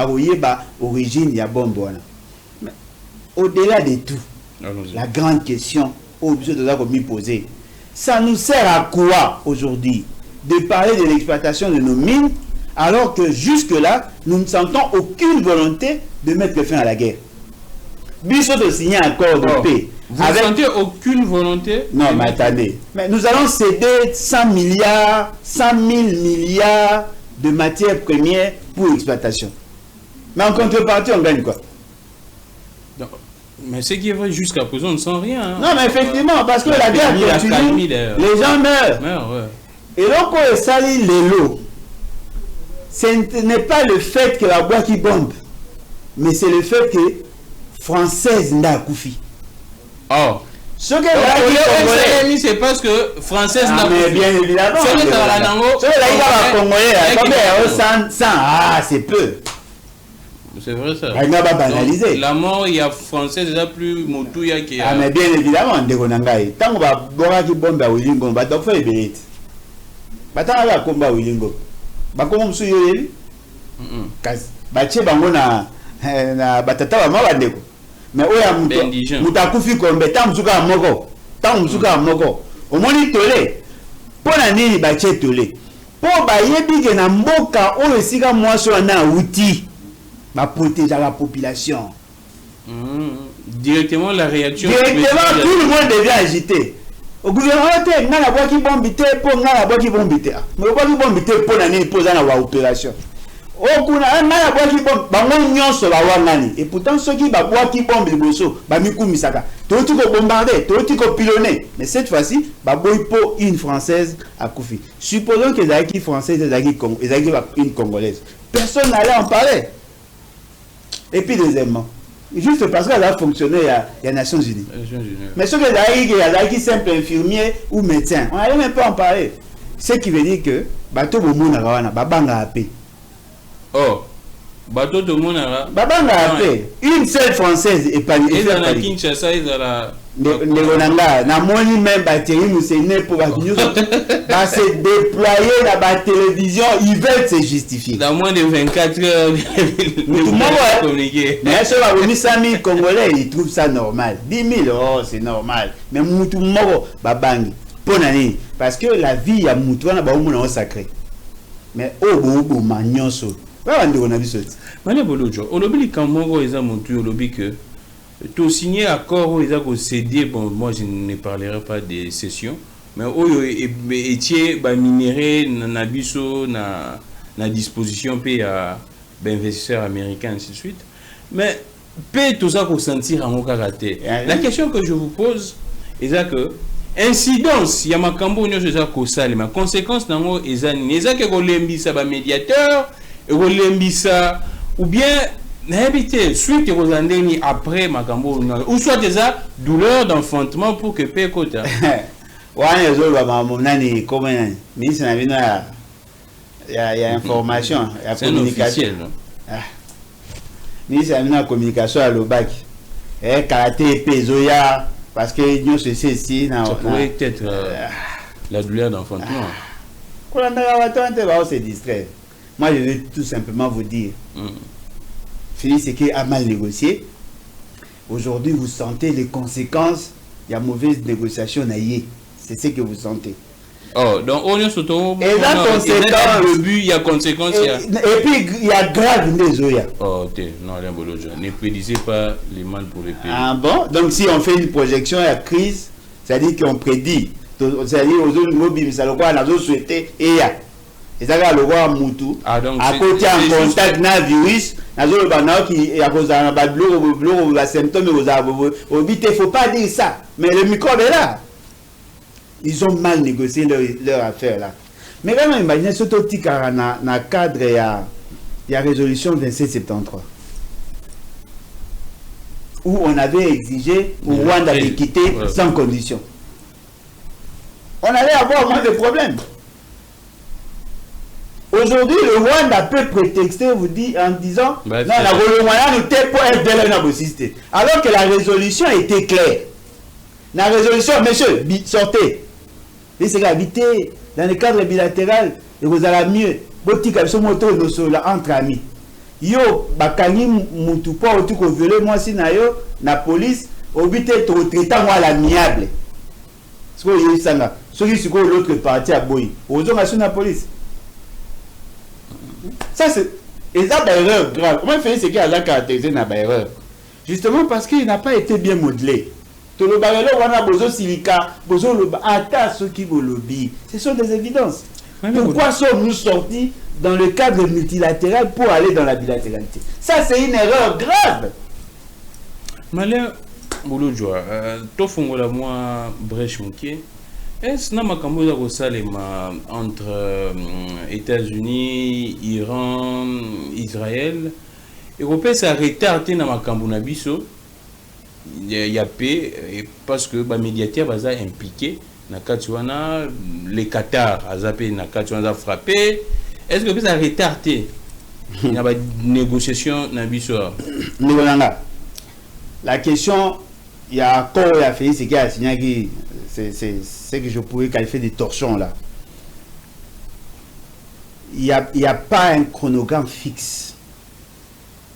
Speaker 2: origine, il y a bon. Mais au-delà de tout, la grande question, obligée de me poser, ça nous sert à quoi aujourd'hui de parler de l'exploitation de nos mines, alors que jusque-là, nous ne sentons aucune volonté de mettre fin à la guerre. Bissot de signer un accord de paix.
Speaker 1: Vous ne sentez aucune volonté?
Speaker 2: Non, mais attendez. Mais nous allons céder 100 milliards, 100 000 milliards de matières premières pour l'exploitation. Mais en contrepartie, on gagne quoi?
Speaker 1: Non, mais ce qui est vrai jusqu'à présent, on ne sent rien. Hein.
Speaker 2: Non, mais effectivement, parce que la guerre continue, les gens meurent. Et donc, on salit les lots. Ce n'est pas le fait que la boîte qui bombe, mais c'est le fait que française n'a koufi.
Speaker 1: Oh.
Speaker 2: Ce que la
Speaker 1: c'est parce que française n'a
Speaker 2: pas. Mais bien évidemment. Ce que la Congolais, c'est peu.
Speaker 1: C'est vrai ça.
Speaker 2: Elle n'a pas banalisé.
Speaker 1: La mort, il y a française déjà plus motouya qui.
Speaker 2: Ah mais bien évidemment, Ndegonangai. Tant qu'on va boire qui bombe à Willingo, va donc faire les bêtes. Tant qu'on va combattre Willingo, va comment monsieur yoyeli? Bache bango na batata ba mabandeko. Mais oya mutakufi kombe tant musuka moko omoni tolé pona nini bache tolé po bayebi ke na mboka oyo sika mwaso na outil ba protéger la population.
Speaker 1: Directement la réaction.
Speaker 2: Directement tout le monde devient agité. Au gouvernement te ngana boki bombité po ngana boki bombité. Mais boki bombité pona nini poza na wa opération. Okuna ngana boki bomb bango nyonso ba wangani et pourtant ceux qui ba boki bombe liboso ba mikumisaka toti ko bombarder toti ko pilonner mais cette fois-ci ba boy po une française a koufi. Supposons que Zaki française Zaki une congolaise, personne n'allait en parler. Et puis deuxièmement, juste parce qu'elle a fonctionné il y a Nations Unies. Mais ce que Zaki simple infirmier ou médecin, on n'allait même pas en parler. Ce qui veut dire que bateau bomona wana babanga apé.
Speaker 1: Oh, bateau de Monara.
Speaker 2: Babanga apé. Une seule française est pas
Speaker 1: et dans la Kinshasa ils ont la
Speaker 2: na moni même batterie Moussene pour va se déployer dans la télévision, ils veulent se justifier.
Speaker 1: Dans moins de 24 heures,
Speaker 2: mais ce va venir 100 000 Congolais, ils trouvent ça normal. 10 000, oh, c'est normal. Mais Moutou Moro, Babangi, Ponani, parce que la vie à Moutou, on a beaucoup sacré. Mais oh, bon, Magnonso. On a vu ça.
Speaker 1: Mané Bolojo, on oublie quand Moro est à Moutou, on oublie que tout signé accord où ils ont cédé, bon, moi je ne parlerai pas des sessions, mais où ils ont minéré, nabiso, na disposition puis à investisseurs américains ainsi de suite. Mais peut tout ça qu'on sentir en mon caractère. La question que je vous pose est que incidence ya makambo nyonso eza kosalema conséquence nango eza nini eza ke kolembisa bamédiateur ekolembisa ou bien nayebi te suite ekozala ndeni après makambo ou soit eza douleur d'enfantement pour que pe ekota
Speaker 2: wana ezoloba nani kome nani ministre na bino ya information ya communication ministre na bino ya communication alobaki karaté epe ezoya parce que nous c'est ici
Speaker 1: ça pourrait être la douleur d'enfantement.
Speaker 2: On se distrait. Moi je vais tout simplement vous dire Félix Sekei a mal négocié. Aujourd'hui vous sentez les conséquences de la mauvaise négociation naïe. C'est ce que vous sentez.
Speaker 1: Oh, donc on est surtout
Speaker 2: et la conséquence
Speaker 1: le but il y a conséquence
Speaker 2: et puis il y a grave des oya.
Speaker 1: Oh non rien boloja ne prédisez pas les mal pour les pays.
Speaker 2: Ah bon, donc si on fait une projection à crise, c'est-à-dire qu'on prédit, c'est-à-dire aux autres mobiles ça le quoi on a souhaité et ça va le voir mutu à côté en contact na virus na zo le bana qui à cause d'un bleu la symptômes aux il faut pas dire ça mais le microbe est là. Ils ont mal négocié leur affaire là. Mais quand même, imaginez ce petit dans le cadre de la résolution 2773 où on avait exigé au Rwanda de quitter sans condition. On allait avoir moins de problèmes. Aujourd'hui, le Rwanda peut prétexter, vous dit, en disant non, la Rwanda nous tait pour FDL alors que la résolution était claire. La résolution, monsieur, sortez. Et c'est habité dans le cadre bilatéral et vous allez mieux. Botika moto entre amis. Yo bakani mutu po otu ko violer moi si na yo na police obité to traiter moi l'amiable. Ce que yo sanga. Ce qui c'est l'autre partie à boy. Ozo nga sur la police. Ça c'est exact erreur grave. Comment faire ce qui a la caractérisé na erreur. Justement parce qu'il n'a pas été bien modelé. Tout le barrel wana bozo silica, bozo le ata ceux qui vous lobby. Ce sont des évidences. Pourquoi sommes-nous sortis dans le cadre multilatéral pour aller dans la bilatéralité? Ça c'est une erreur grave.
Speaker 1: Malin Bouloudjoa, tofungola moi brèche moké. Est-ce que makambo za kosalema entre États-Unis, Iran, Israël, Européens ça retardé na makambo na biso? Il y a paix parce que les médiateurs sont impliqués dans les Qatar ont frappé. Est-ce que ça a retardé la négociation dans le
Speaker 2: la question, il y a encore la Félix Sekei a signé c'est ce que je pourrais qualifier de torsion là. Il n'y a pas un chronogramme fixe.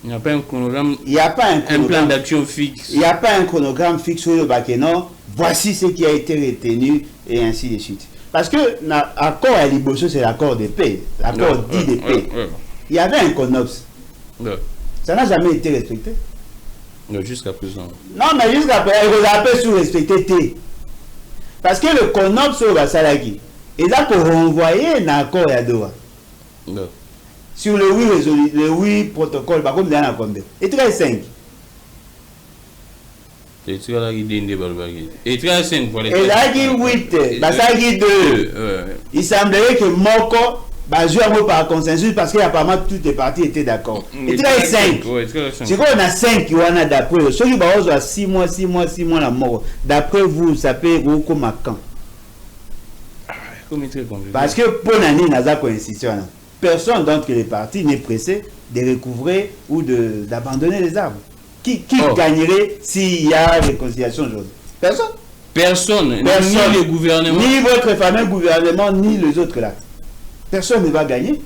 Speaker 1: Il n'y a pas un chronogramme,
Speaker 2: il n'y a pas
Speaker 1: un plan d'action fixe.
Speaker 2: Il n'y a pas un chronogramme fixe sur le Bakeno. Voici ce qui a été retenu et ainsi de suite. Parce que l'accord à Liboso, c'est l'accord de paix. L'accord dit de paix. Il y avait un CONOPS. Ça n'a jamais été respecté.
Speaker 1: Jusqu'à présent.
Speaker 2: Non, mais jusqu'à présent, il vous appelle sur respecter. Parce que le CONOPS sur la Salaki, il a renvoyé un accord à Doha. Sur le 8 protocole, par contre, il y en a combien? Et 5.
Speaker 1: Et 5 pour les.
Speaker 2: Et là, il y a 8, ça y 2. Il semblerait que Moko va jouer par consensus parce qu'apparemment toutes les parties étaient d'accord. Et 5. C'est quoi, on a 5 qui ont d'après. Ceux qui ont 6 mois la mort. D'après vous, ça peut être comme à quand? Parce que pour l'année, il y a une coïncidence. Personne d'entre les partis n'est pressé de recouvrer ou d'abandonner les arbres. Qui gagnerait s'il y a réconciliation aujourd'hui? Personne. Ni
Speaker 1: le gouvernement.
Speaker 2: Ni votre fameux gouvernement, ni les autres là. Personne ne va gagner.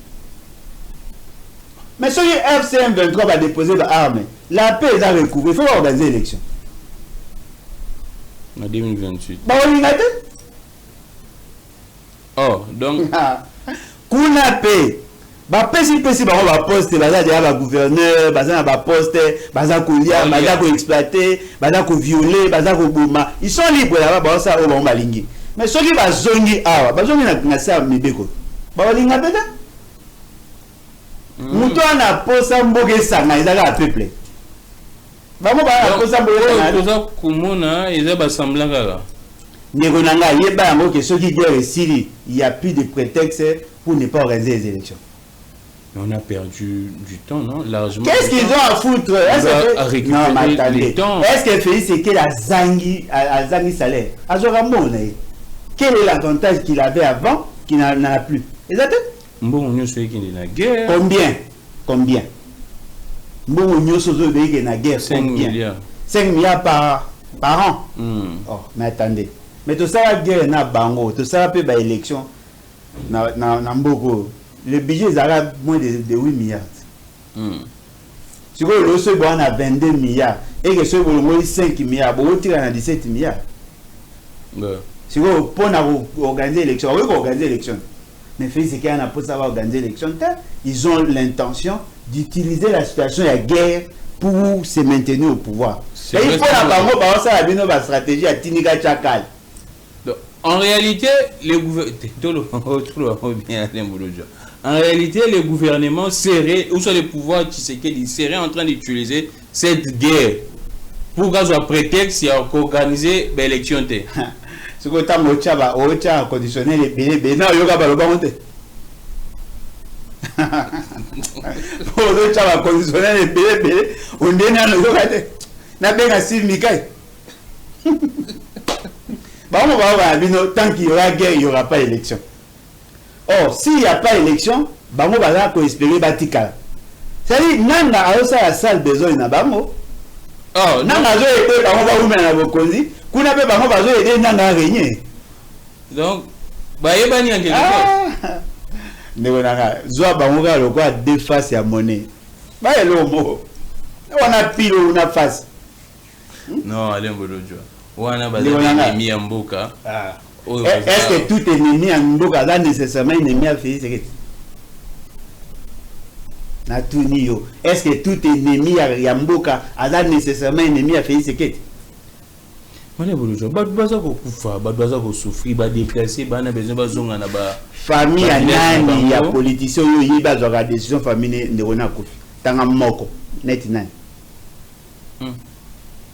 Speaker 2: Mais si le FCM 23 va déposer l'arme, la paix est à recouvrir. Il faut organiser l'élection.
Speaker 1: En 2028.
Speaker 2: Bah, on y a été.
Speaker 1: Oh, donc.
Speaker 2: Kuna paix. Ba pesi ba on va poster baza déjà ba gouverneur baza na ba poster baza ko lia baza ko exploiter baza ko violer baza ko boma ils sont libres là ba ça o ba malingi mais ceux qui ba zongi awa ba zongi na sa mibeko ba linga beta muto na posa mboge sanga ezala peuple ba mo ba na posa mboge
Speaker 1: na komona eza ba sembla kala
Speaker 2: Negonanga, que ceux qui guerre Syrie, il n'y a plus de prétexte pour ne pas organiser les élections.
Speaker 1: Mais on a perdu du temps, non? Largement.
Speaker 2: Qu'est-ce qu'ils ont à foutre? Non, mais attendez. Est-ce que Félix c'est qu'il a Zangi salaire? Quel est l'avantage qu'il avait avant qu'il n'en a plus? Exactement.
Speaker 1: Bon, on sait qu'il est dans la guerre.
Speaker 2: Combien? Bon, on sait qu'il est dans la guerre.
Speaker 1: 5 milliards.
Speaker 2: 5 milliards par an. Oh, mais attendez. Mais tout ça, la guerre, na bango, tout ça, peut ba élection. Le budget est à moins de 8 milliards. Si vous avez 22 milliards et que ce vous 5 milliards, vous tirez 17 milliards. Si vous organiser l'élection, vous organiser l'élection. Mais c'est qu'il y a un pour savoir organiser l'élection. Ils ont l'intention d'utiliser la situation de guerre pour se maintenir au pouvoir. Et il faut la stratégie à Tiniga Tchakal.
Speaker 1: En réalité, les gouvernements seraient, ou soit les pouvoirs qui seraient en train d'utiliser cette guerre pour gaz un prétexte pour organiser l'élection.
Speaker 2: Ce que tu as conditionné les bébés, non, il y a pas le bon côté. Pour tu as conditionné les bébés, on dit non, le côté. N'a pas si Mikai. Tant qu'il y aura guerre, il n'y aura pas élection. Or, s'il n'y a pas élection, bango va espérer batika. C'est-à-dire, nanga a la salle besoin na bango. Oh, nanga zo été bango va ouvrir na bokonzi, kuna pe bango va zo aider nanga régner.
Speaker 1: Donc, ba yebani en quelque sorte.
Speaker 2: Ndeko nanga, zo bango ga le quoi deux faces ya monnaie. Ba yelo mo. On a pile ou na face.
Speaker 1: Non, allez mbolojo. Wana bazali ennemi ya mboka.
Speaker 2: Est-ce que tout ennemi en mboka a nécessairement ennemi à Félix Tshisekedi? Est-ce que tout ennemi à mboka a nécessairement ennemi à Félix Tshisekedi?
Speaker 1: Mane bolojo, baza ko kufa, baza ko souffrir, ba déplacer, ba na besoin ba zonga na ba
Speaker 2: famille ya nani ya politicien yo yiba zo ga décision famille ne rona ko. Tanga moko, net nani.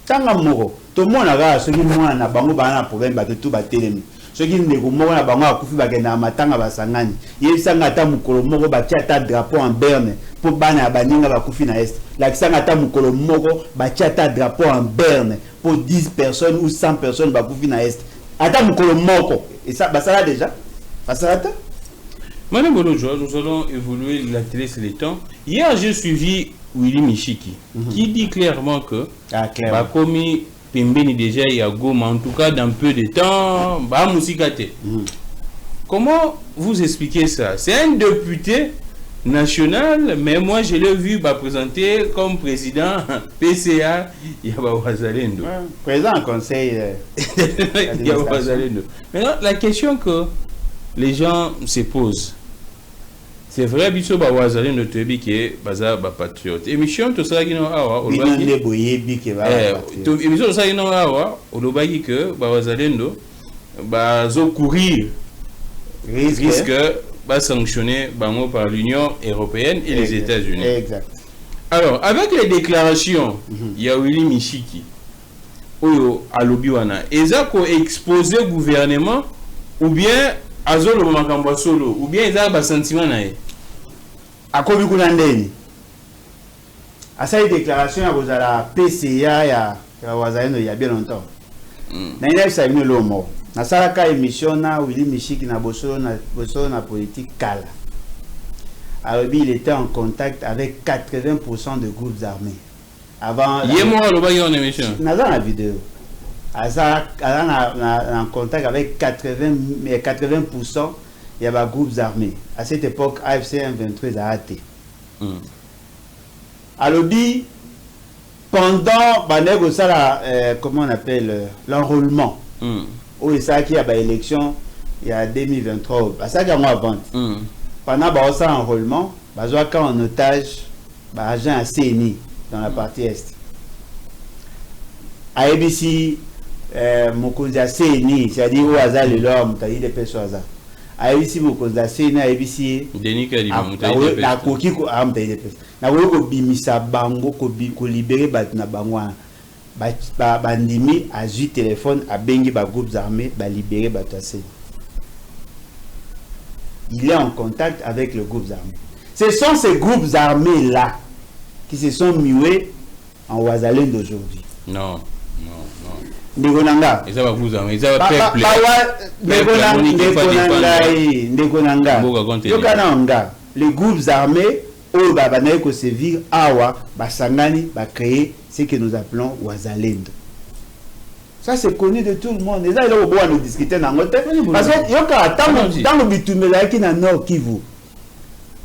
Speaker 2: Tanga moko. Tout le monde a ceux qui ont na bango bana problème ba tout ba telemi. Ceux qui ne ko moko na bango akufi ba kena matanga ba sangani. Yebisanga ta mukolo moko ba tia ta drapeau en berne pour bana baninga ba kufi na est. La kisanga ta mukolo moko ba tia ta drapeau en berne pour 10 personnes ou 100 personnes ba kufi na est. Ata mukolo moko et ça ba ça déjà. Ba ça ta.
Speaker 1: Madame Bolojo, nous allons évoluer la télé sur les temps. Hier, j'ai suivi Willy Michiki qui dit clairement que ba komi Pimbeni déjà il y a Goma, en tout cas dans peu de temps, bah Mousikate. Comment vous expliquez ça? C'est un député national, mais moi je l'ai vu présenter comme président PCA Yaba Wazalendo.
Speaker 2: Président conseil
Speaker 1: Yaba Wazalendo. Maintenant, la question que les gens se posent, c'est vrai, biso ba wazali no tebi ke baza ba patriote. Émission to ça qui non awa o
Speaker 2: ba ki boyebi ke ba
Speaker 1: to émission to ça qui non awa o lo ba ki que ba wazali ndo ba zo courir risque ba sanctionner bango par l'Union européenne et les États-Unis.
Speaker 2: Exact.
Speaker 1: Alors, avec les déclarations, il y a Willy Michiki oyo alobi wana ezako exposer gouvernement ou bien azolo makambo solo ou bien ezala ba sentiment na ye
Speaker 2: akobi kuna ndeni asa déclaration ya kozala PCA ya wazalendo ya bien longtemps na ina sa mino lomo na sala ka émission na Willy Michiki na bosolo na politique kala alobi il était en contact avec 80% de groupes armés avant
Speaker 1: yemo lo ba yo na émission
Speaker 2: na la vidéo en contact avec 80%, il y avait des groupes armés. À cette époque, AFC M23 a raté. Alors, pendant comment on appelle l'enrôlement, où il y a une élection, il y a 2023, ça y a moins avant. Pendant l'enrôlement, il y a en otage agent à CNI dans la partie est. À ABC, Mokonza CNI, c'est-à-dire où Aza le l'homme, tu as dit des personnes. À ABC, Mokonza CNI, à ABC,
Speaker 1: Denis Kalima,
Speaker 2: la coquille, tu as dit des personnes. Na weko bimisa bango ko libérer bat na bangwa. bandimi a eu téléphone à bengi ba groupes armés ba libérer Batassé. Il est en contact avec les groupes armés. Ce sont ces groupes armés là qui se sont mués en Ouazalende d'aujourd'hui.
Speaker 1: Non.
Speaker 2: Ndekonanga.
Speaker 1: Et ça va vous amener. Ça va peuple.
Speaker 2: Ndekonanga. Les groupes armés au Babanaï ko servir awa basangani ba créer ce que nous appelons Ouazalende. Ça c'est connu de tout le monde. Et ça il faut nous discuter dans notre parce que yoka dans le bitumela qui na nord Kivu.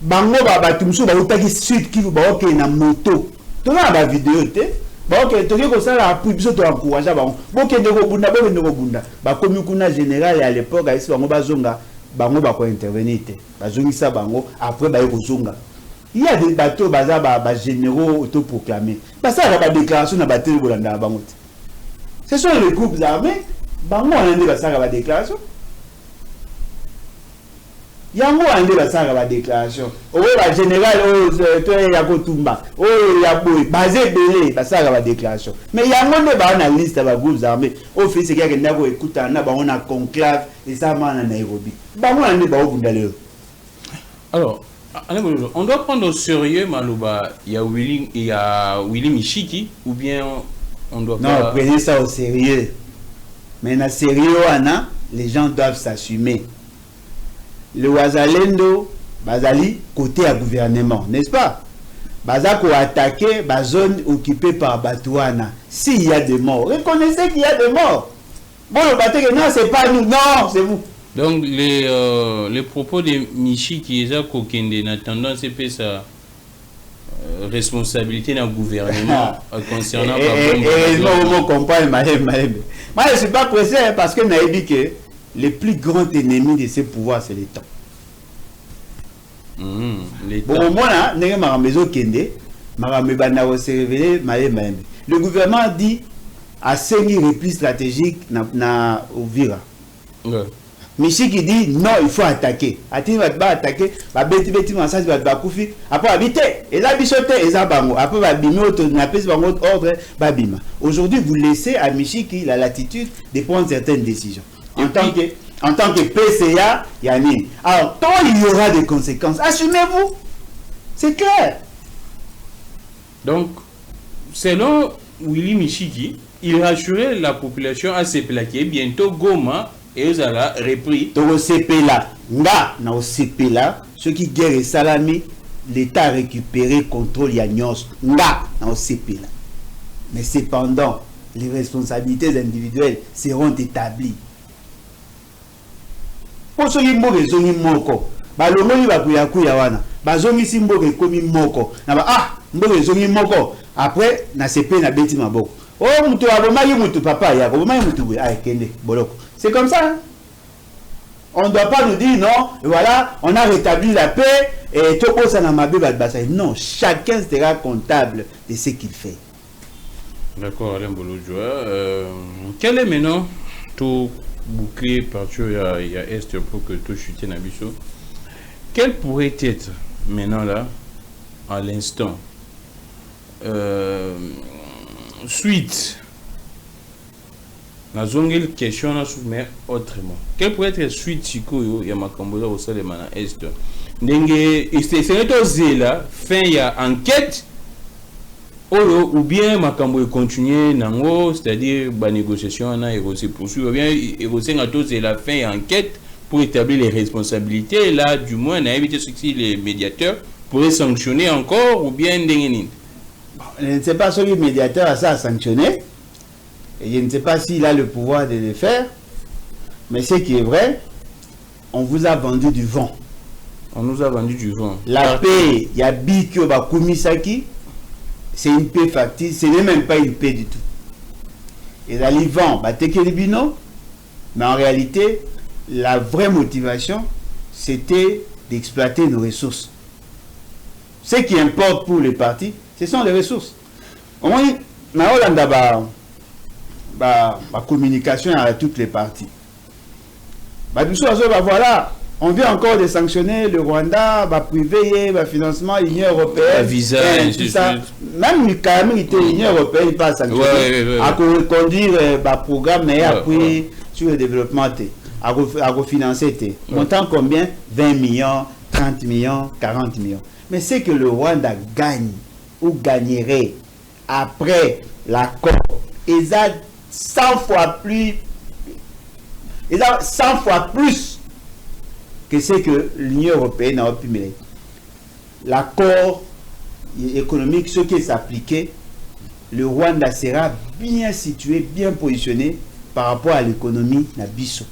Speaker 2: Bango batumsu ba utaki sud Kivu ba OK na moto. Tona ba vidéo te. Ba OK toki ko sala appui biso to encourager bango. Boke ndeko bunda ba komi kuna général à l'époque ici bango bazonga bango ba ko intervenir te. Bazongisa bango après ba kozonga. Il y a des bateaux ba généraux autoproclamés. Ba ça ba déclaration na bateau bolanda bango. Ce sont les groupes armés bango on a ça ba déclaration. Yango ande ba ça ba déclaration. O ba général to ya kotumba. O ya boy basé belé ba ça ba déclaration. Mais yango ne ba na liste ba groupes armés. Au fait c'est que ndako écouta na ba on a conclave et ça ma na Nairobi. Bango ande ba obunda leo.
Speaker 1: Alors, on doit prendre au sérieux Malouba, il y a Willy Michiki ou bien on doit pas...
Speaker 2: Non, prenez ça au sérieux. Mais na sérieux Anna, les gens doivent s'assumer. Le Ouazalendo bazali côté à gouvernement, n'est-ce pas? Bazako attaquer la zone occupée par Batouana. S'il y a des morts, reconnaissez qu'il y a des morts. Bon, le bateau, non, c'est pas nous, non, c'est vous.
Speaker 1: Donc les propos de Michi qui est kokende na tendance c'est sa responsabilité dans le gouvernement concernant
Speaker 2: vous comprenez moi je ne suis pas pressé parce que n'a dit que le plus grand ennemi de ce pouvoir c'est l'État. Bon moi n'est ma maison kende ma bana se révéler le gouvernement dit à 5 replis stratégiques na Uvira. Michi qui dit non, il faut attaquer. Attends, va attaquer, va bêti massage va koufi. Après habiter, et là bichoté, et ça bango. Après va bimé ordre, va bima. Aujourd'hui, vous laissez à Michi qui la latitude de prendre certaines décisions. En tant que PCA, Yanni. Alors, tant il y aura des conséquences, assumez-vous. C'est clair.
Speaker 1: Donc, selon Willy Michiki, il rassurait la population à se plaquer bientôt Goma. Et vous avez repris.
Speaker 2: Donc au CP là, au CP là, ceux qui guerre salami, l'État a récupéré contrôle Yagnos. Au CP là. Mais cependant, les responsabilités individuelles seront établies. Pour ceux qui mourent, zongi moko. Balongoli bakuya kuya wana. Bazongi simboke komi moko. Mboke zongi moko. Après na CP na beti maboko. Oh mutu abomaki mutu papa yako. Abomaki mutu kende boloko. C'est comme ça. Hein? On ne doit pas nous dire non, voilà, on a rétabli la paix et tout ça n'a pas de non, chacun sera comptable de ce qu'il fait.
Speaker 1: D'accord, Alain Bolodjoa. Quel est maintenant tout bouclier partout il y a Est pour que tout chute dans Bissau? Quel pourrait être maintenant là, à l'instant, suite? La zone question mais autrement. Quelle pourrait être suite Chikoyo ya makamboza au sol de mana est? Ndenge c'est là fin ya enquête ou bien makambo continuer nango, c'est-à-dire ba négociation na et se poursuivre ou bien et c'est la fin ya enquête pour établir les responsabilités là du moins na éviter ce que les médiateurs pourraient sanctionner encore ou bien ndenge.
Speaker 2: Je ne sais pas si le médiateur a ça à sanctionner. Et je ne sais pas s'il a le pouvoir de le faire, mais ce qui est vrai, on vous a vendu du vent.
Speaker 1: On nous a vendu du vent.
Speaker 2: La paix, il y a Bikyo Bakumisaki, c'est une paix factice, ce n'est même pas une paix du tout. Et là, les vents, Batekelibino, mais en réalité, la vraie motivation, c'était d'exploiter nos ressources. Ce qui importe pour les partis, ce sont les ressources. Au moins, la communication à toutes les parties. Voilà, On vient encore de sanctionner le Rwanda, va priver, va financement, l'Union européenne,
Speaker 1: visa,
Speaker 2: tout ça. Même quand même, l'Union européenne pas sanctionner, à conduire le programme et appuyer sur le développement, à refinancer. Montant combien? 20 millions, 30 millions, 40 millions. Mais c'est que le Rwanda gagne ou gagnerait après l'accord, ils ont 100 fois plus, ils ont 100 fois plus que ce que l'Union européenne a pu mener. L'accord économique, ce qui s'appliquait, le Rwanda sera bien situé, bien positionné par rapport à l'économie Nabiso.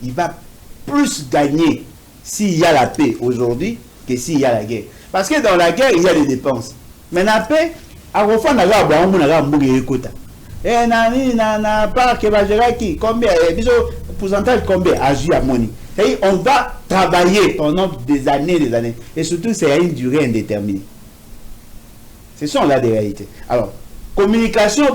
Speaker 2: Il va plus gagner s'il y a la paix aujourd'hui que s'il y a la guerre. Parce que dans la guerre, il y a des dépenses. Mais la paix, à refond, on a combien, pourcentage combien à money. On va travailler pendant des années. Et surtout, c'est à une durée indéterminée. Ce sont là des réalités. Alors, communication,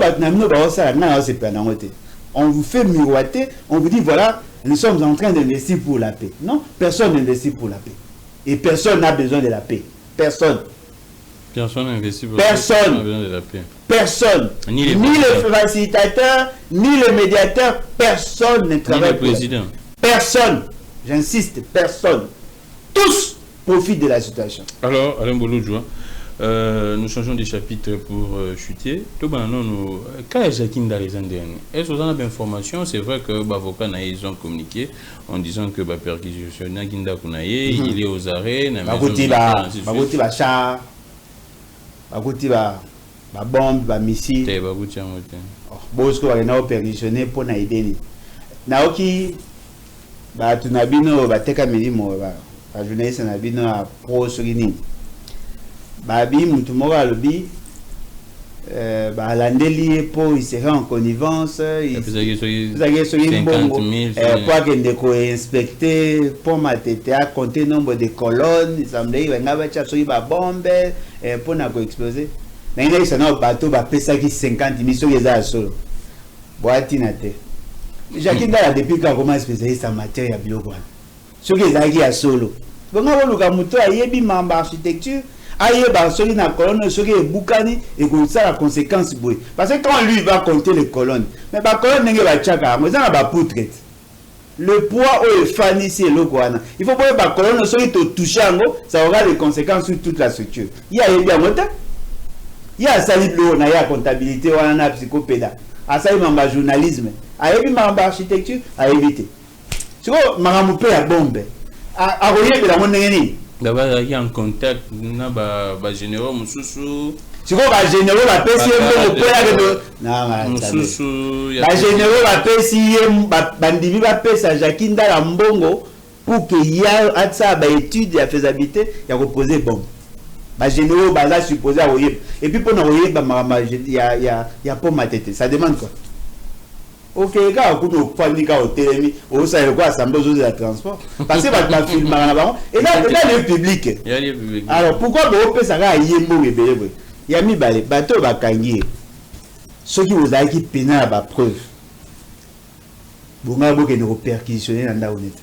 Speaker 2: on vous fait miroiter, on vous dit, voilà, nous sommes en train d'investir pour la paix. Non, personne n'investit pour la paix. Et personne n'a besoin de la paix. Personne.
Speaker 1: Personne n'investit pour
Speaker 2: la paix. Personne. Ni le facilitateur, ni le médiateur, personne ne travaille pour la paix. Personne. J'insiste, personne. Tous profitent de la situation.
Speaker 1: Alors, Alain Bolodjoa, nous changeons de chapitre pour chuter. Quand Jacqueline Darizandé, est-ce que vous avez d'informations? C'est vrai que l'avocat ils ont communiqué en disant que la perquisition il est aux arrêts.
Speaker 2: Bombe, missile. Bosco a perquisitionné pour Naïdeni. Naoki. Tunabino bateka milimo ba journaliste nabino a pro solini babi mutu moko alobi ba landeli po il serait en connivence il pour que ndeko inspecter pour matete a compter nombre de colonnes il semblait il ngaba cha soki ba bombe pour na ko exploser na ngai sana bateau ba pesa ki 50 000 soki za solo boati na te Jacqueline Dala depuis qu'il a commencé spécialiste en matière de biloko. Ce qui est à solo. Donc on va le moto ayebi mamba architecture, ayeba soli na colonne, ce qui est boukani et comme ça la conséquence boy. Parce que quand lui va compter les colonnes, mais ba colonne n'enge ba chaka, mais ça na ba poutre. Le poids au fani c'est lokwana. Il faut pas ba colonne ce qui te touche ango, ça aura des conséquences sur toute la structure. Il y a bien mota. Il y a ça l'eau na ya comptabilité ou na psychopéda. À ça il mamba journalisme. Ayebi mamba architecture a évité. Tu vois maramoupe à bombe. A relier de la monnaie.
Speaker 1: D'abord il y a un contact na ba généraux mususu.
Speaker 2: Tu vois ba généraux la PCM pour na mususu ba généraux la PCM bandivi ba pesa Jacqueline Dala mbongo pour que y a ça ba étude ya faisabilité ya reposer bombe. Ba généraux ba supposé à relier. Et puis pour na relier ba marama il y a pour ma tête. Ça demande quoi? Ok, quand on a fait au télémi, on sait quoi, ça me de la transport. Parce que va filmer et là, le public. Alors pourquoi on peut ça à Yembo et Bélé? Il y a mis les bateaux à Kanye. Ceux qui vous ont qui pénal à la preuve. Vous m'avez dit que nous perquisitionner dans la honnête.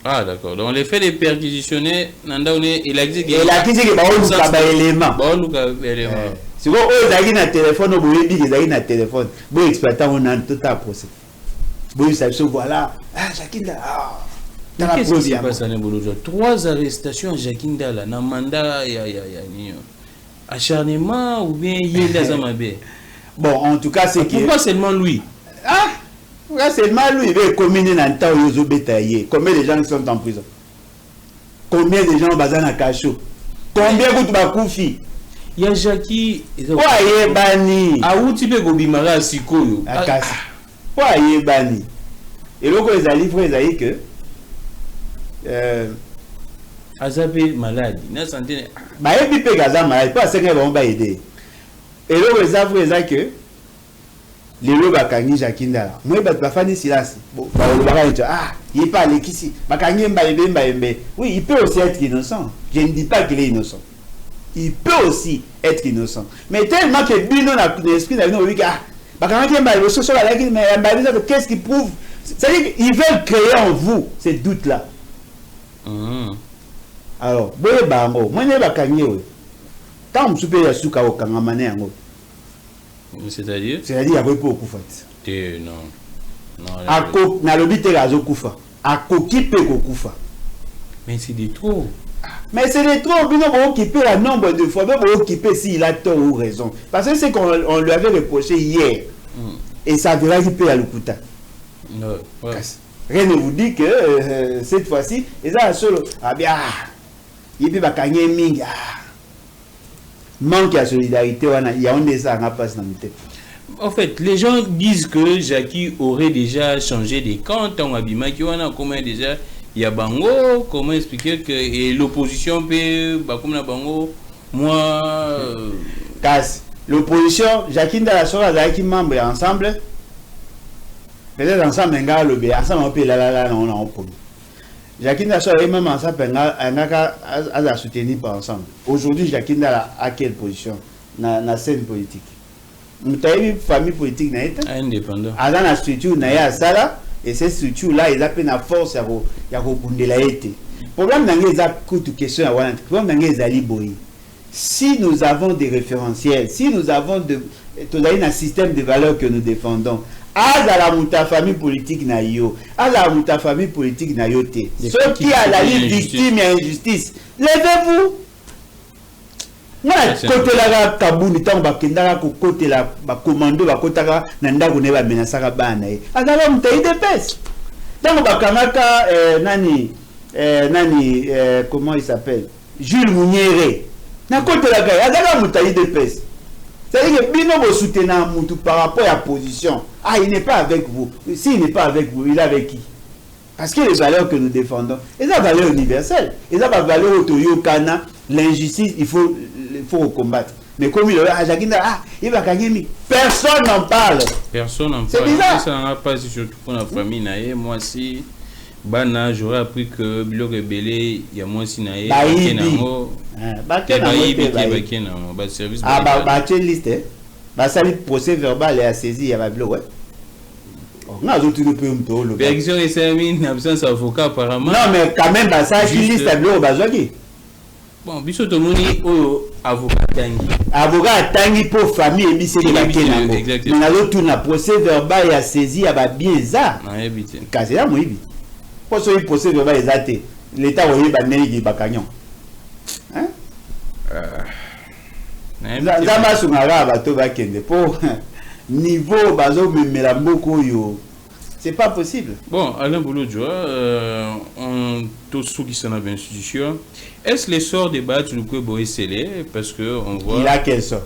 Speaker 1: Ah d'accord. Donc les faits de perquisitionner dans la honnête, il a dit que.
Speaker 2: Il a dit que on a un élément. Si vous avez un téléphone, vous avez un téléphone, vous exploitez tout un procès. Vous savez, voilà, Jacqueline Dala.
Speaker 1: Qu'est-ce qui se passe à Nebolojo? 3 arrestations à Jacqueline Dala, dans le mandat, acharnement ou bien Yéda Zamabé.
Speaker 2: Bon, en tout cas, c'est que.
Speaker 1: Pourquoi seulement lui?
Speaker 2: Pourquoi seulement lui? Il va combiner dans le temps où il bétaillé. Combien de gens sont en prison? Combien de gens ont besoin de cachot? Combien de gens ont fait?
Speaker 1: Il y a Jackie.
Speaker 2: Pourquoi bani?
Speaker 1: Aouti be gobimara sikoyo.
Speaker 2: Akasi. Pourquoi bani? Et là, quand ils allaient, ils allaient que.
Speaker 1: Azabe malade. Na santé.
Speaker 2: Bah, et puis Gaza malade. Pas 5 ans, on va aider. Et là, ils allaient que. Les lots bakangi Jacqueline Dala. Moi, je vais faire des silences. Bon, il parle ici. Bakangi mbaïbe. Oui, il peut aussi être innocent. Je ne dis pas qu'il est innocent. Il peut aussi être innocent. Mais tellement que Bino n'a l'esprit d'aller au Wika, qu'est-ce qui prouve? C'est-à-dire qu'ils veulent créer en vous ces doutes-là. Alors, boye bango, moi ne bakangi we. Tant on soupe ya suka au kangamane yango.
Speaker 1: C'est-à-dire?
Speaker 2: C'est-à-dire ya boye po kufa.
Speaker 1: Non. Non.
Speaker 2: Ako na lobi te gazo kufa. Ako kipe ko kufa.
Speaker 1: Mais c'est des trop.
Speaker 2: Mais c'est des trop, bino bo occuper la nombre de fois, bo occuper s'il a tort ou raison. Parce que c'est qu'on lui avait reproché hier. Et ça verra qu'il paye à l'Ukuta.
Speaker 1: Non. Ouais.
Speaker 2: Rien ne vous dit que cette fois-ci, et ça solo, ah bien, il peut pas gagner mingi. Manque de solidarité, il y a un des ça passe dans le tête.
Speaker 1: En fait, les gens disent que Jackie aurait déjà changé des camps, tant Abima qui a comment déjà il y a Bango, comment expliquer que et l'opposition peut comme la Bango, moi
Speaker 2: Casse. L'opposition, Jackie Ndalassora qui membre ensemble. Peut-être ensemble, ensemble on peut la on a un problème. Jackie Ndalassora est même ensemble, on a soutenu par ensemble. Aujourd'hui, Jackie Ndala a quelle position dans la scène politique? Nous avons une famille politique
Speaker 1: indépendant.
Speaker 2: Dans la structure, nous avons ça et cette structure-là, ils appellent la force à rebondir la été. Le problème, c'est que question le problème, c'est que si nous avons des référentiels, si nous avons un système de valeurs que nous défendons, à la famille politique na yo, à la famille politique na yo te. Ceux qui a la vie victime et injustice, levez-vous. Moi, côté la Kabouni, tant bakendara côté la commando, bakotaka nanda kone ba menasaka bana. Azala mutayi de pes. Tant bakamaka nani comment il s'appelle? Jules Mouniéré. Na côté la gars, azala mutayi de pes. C'est-à-dire que Bino vous soutenez Moutou par rapport à la position. Ah, il n'est pas avec vous. S'il n'est pas avec vous, il est avec qui? Parce que les valeurs que nous défendons, elles ont valeur universelle. Elles ont valeur autoyokana, l'injustice, il faut combattre. Mais comme il a il va gagner. Personne n'en parle.
Speaker 1: Personne n'en parle.
Speaker 2: C'est bizarre.
Speaker 1: Ça n'en a pas surtout pour la famille. Moi, si Bana, j'aurais appris que Bilo Rebélé, il y a moins si naïe.
Speaker 2: Service. Liste. Procès verbal et à saisir, il y a Bilo.
Speaker 1: Pérection et Samine, absence d'avocat apparemment.
Speaker 2: Non, mais quand même, ça, qui liste à Bilo Bazwagi.
Speaker 1: Bon, biso to moni avocat tangi.
Speaker 2: Avocat tangi pour famille et bise de la Kenango.
Speaker 1: Exactement.
Speaker 2: Mais alors tout na procès verbal et à saisir, il y a bien ça.
Speaker 1: Non, éviter.
Speaker 2: Kasi là, moi, pour ce procès verbal exact, l'État va y aller qui bacagnon. Hein? Zama sungara bato bakende pour niveau bazo memela mboko yo. C'est pas possible.
Speaker 1: Bon, Alain Boulodjoa, on tous ceux qui sont dans l'institution, est-ce les sorts des bâtiments du Kwebo est scellé parce que on voit.
Speaker 2: Il a quel sort?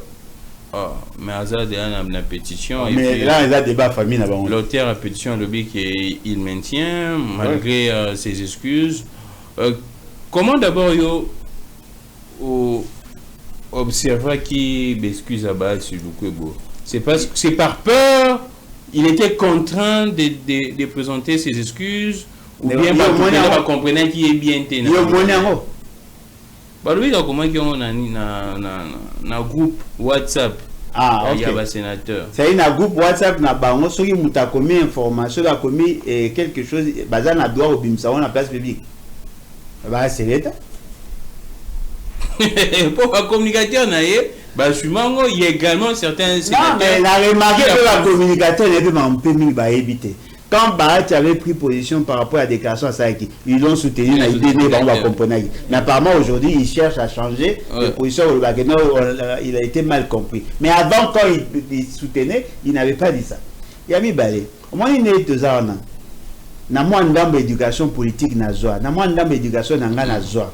Speaker 1: Ah, mais Azad est la pétition.
Speaker 2: Mais là, il a débat famille là-bas.
Speaker 1: L'auteur de la pétition le dit qu'il maintient malgré ses excuses. Comment d'abord yo observer qui m'excuse à bas sur le Kwebo? C'est parce que c'est par peur. Il était contraint de présenter ses excuses ou bien par comprendre qu'il est bien tenu. Lui, comment il y a un groupe WhatsApp.
Speaker 2: Ah,
Speaker 1: il y a un sénateur.
Speaker 2: C'est un groupe WhatsApp na bango ceux qui m'ont commis information, a commis quelque chose, bazar na droit au bimsa on la place publique. Bah c'est l'État.
Speaker 1: Pour un communicateur naïe. Bah, il y a également certains sénateurs.
Speaker 2: Non, mais la remarque que la communicateur n'est pas un peu mieux éviter. Quand Barat avait pris position par rapport à la déclaration à Saïki, ils l'ont soutenu, on va comprendre. Mais apparemment aujourd'hui, ils cherchent à changer de position. Il a été mal compris. Mais avant, quand il soutenait, il n'avait pas dit ça. Il a mis balai. Au moins, il est deux ans. Na moi ndambe éducation politique na zoa. Na moi ndambe éducation na nga na zoa.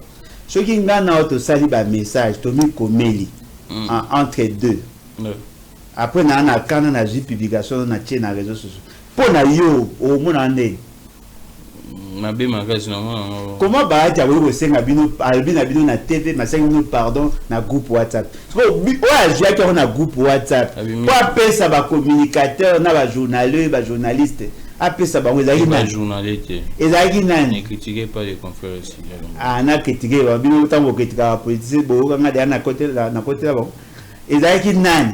Speaker 2: Ceux qui n'ont pas auto sali ba message, Tomi Komeli. Entre deux. Après, on a quand on a vu publication dans les réseaux sociaux. Pour na yo, au monde en est. Comment bah tu as vu au sein abino na TV, ma 5 minutes pardon na groupe WhatsApp. Ouais, j'ai qu'on a groupe WhatsApp. Pour appeler ça ba communicateur, na ba journaliste. Après ça ba
Speaker 1: les journalistes.
Speaker 2: Ezaki nani?
Speaker 1: Ne critiquez pas les confrères ici.
Speaker 2: Ah na critiquer ba bino tango critiquer la politique bo nga na côté là bon. Ezaki nani?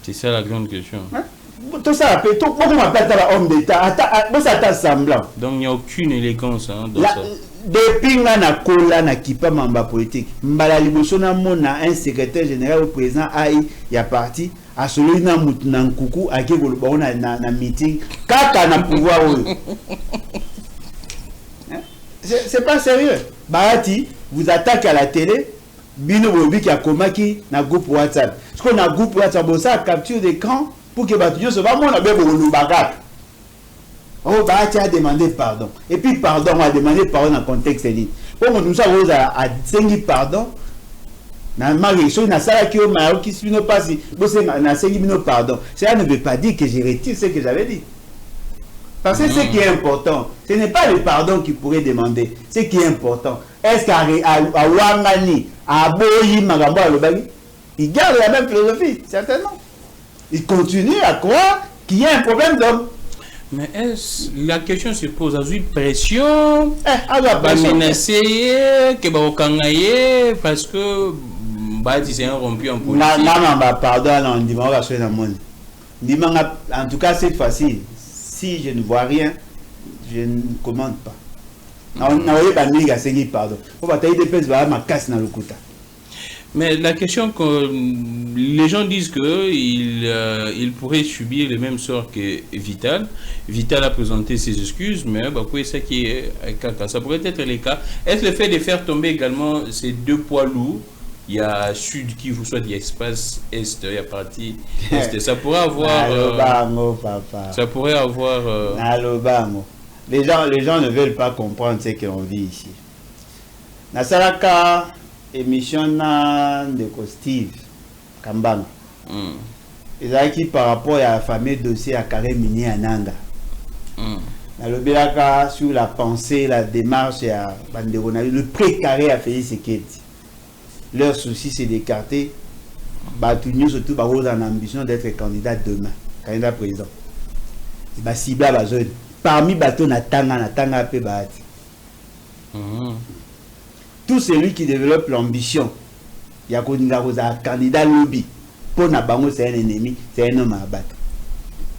Speaker 1: C'est ça la grande question.
Speaker 2: To tout ça appelle tout beaucoup m'appelle homme d'état ça semblant.
Speaker 1: Donc il n'y a aucune élégance dans ça.
Speaker 2: Depuis na kola na kipa mamba politique mbala liboso na mona un secrétaire général au président ai ya parti a celui na mutuna nkuku ake koloba na meeting kaka na pouvoir c'est pas sérieux. Bahati vous attaquez à la télé bino bobi qui a komaki na groupe WhatsApp. Ce qu'on a groupe WhatsApp ça capture d'écran pour que Batunyo se va mona be bolu bagak. Oh, Bahati a demandé pardon. Et puis, pardon, on a demandé pardon dans le contexte. Pour nous, ça a dit pardon. Pardon. Cela ne veut pas dire que je retire ce que j'avais dit. Parce que ce qui est important, ce n'est pas le pardon qu'il pourrait demander. Ce qui est important, est-ce qu'à Wangani, à Boyi, Magambo, il garde la même philosophie, certainement. Il continue à croire qu'il y a un problème d'homme.
Speaker 1: Mais la question se pose à une pression, menacer, parce que c'est un rompu en politique.
Speaker 2: Pardon, en tout cas, c'est facile. Si je ne vois rien, je ne commande pas.
Speaker 1: Mais la question que les gens disent qu'il pourrait subir le même sort que Vital. Vital a présenté ses excuses, mais ça pourrait être le cas. Est-ce le fait de faire tomber également ces deux poids lourds, il y a Sud qui vous soit, il y a espace Est, il y a partie Est, ça pourrait avoir... ça pourrait avoir...
Speaker 2: Les gens ne veulent pas comprendre ce qu'on vit ici. Nasalaka... émission de Steve Kambanga. Et là qui par rapport à la famille dossier à Carré Mini Ananga. Sur la pensée, la démarche à Banderona, le précaré a fait ce qu'il dit. Leur souci c'est d'écarter Batunyo surtout dans l'ambition d'être candidat demain, candidat président. Et bah cible la zone. Parmi bateau Natanga pe Bahati. Tout celui qui développe l'ambition, il y a un candidat lobby. Pour Nabango, c'est un ennemi, c'est un homme à abattre.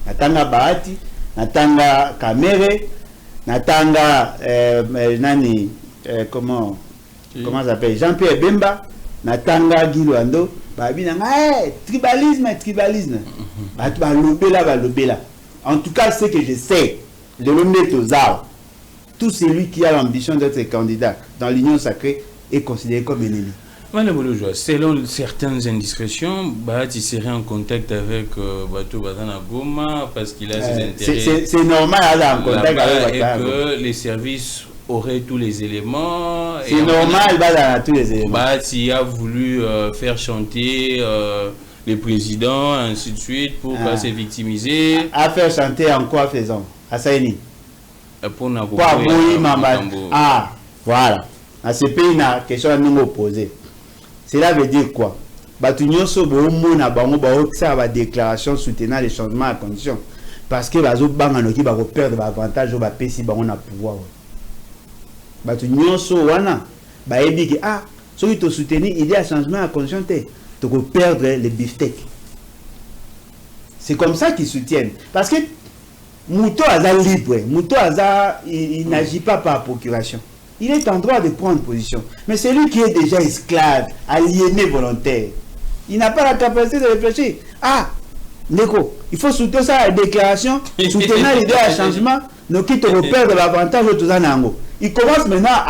Speaker 2: Natanga Bahati, Natanga Kamere, Natanga Nani, comment ça s'appelle, Jean-Pierre Bemba, Natanga Guiluando, tribalisme. En tout cas, ce que je sais, de l'homme aux arbres. Tout celui qui a l'ambition d'être candidat dans l'union sacrée est considéré comme ennemi.
Speaker 1: Madame Bolojoa, selon certaines indiscrétions, Bahati serait en contact avec Bato Bazana Goma parce qu'il a ses intérêts.
Speaker 2: C'est normal d'aller en contact avec
Speaker 1: Bato. Et que les services auraient tous les éléments.
Speaker 2: C'est normal d'aller tous les éléments.
Speaker 1: Bahati a voulu faire chanter les présidents, ainsi de suite, pour pas se victimiser.
Speaker 2: À faire chanter en quoi faisant? À Saini.
Speaker 1: Pour
Speaker 2: voilà. À ce pays, il a question à nous poser. Cela veut dire quoi? Batunyo Sobo, Mona Bango, ça va déclaration soutenant les changements à condition. Parce que les autres banques qui vont perdre l'avantage au PC, on a pouvoir. Batunyo Sobo, ceux qui te soutenir, il y a changement à condition, tu vas perdre les beefsteaks. C'est comme ça qu'ils soutiennent. Parce que Mouto Aza libre, Mouto Aza, il n'agit pas par procuration. Il est en droit de prendre position. Mais celui qui est déjà esclave, aliéné volontaire, il n'a pas la capacité de réfléchir. Ah, Neko, il faut soutenir ça à la déclaration, soutenir l'idée à changement, nous qui te repère de l'avantage de tout ça. Il commence maintenant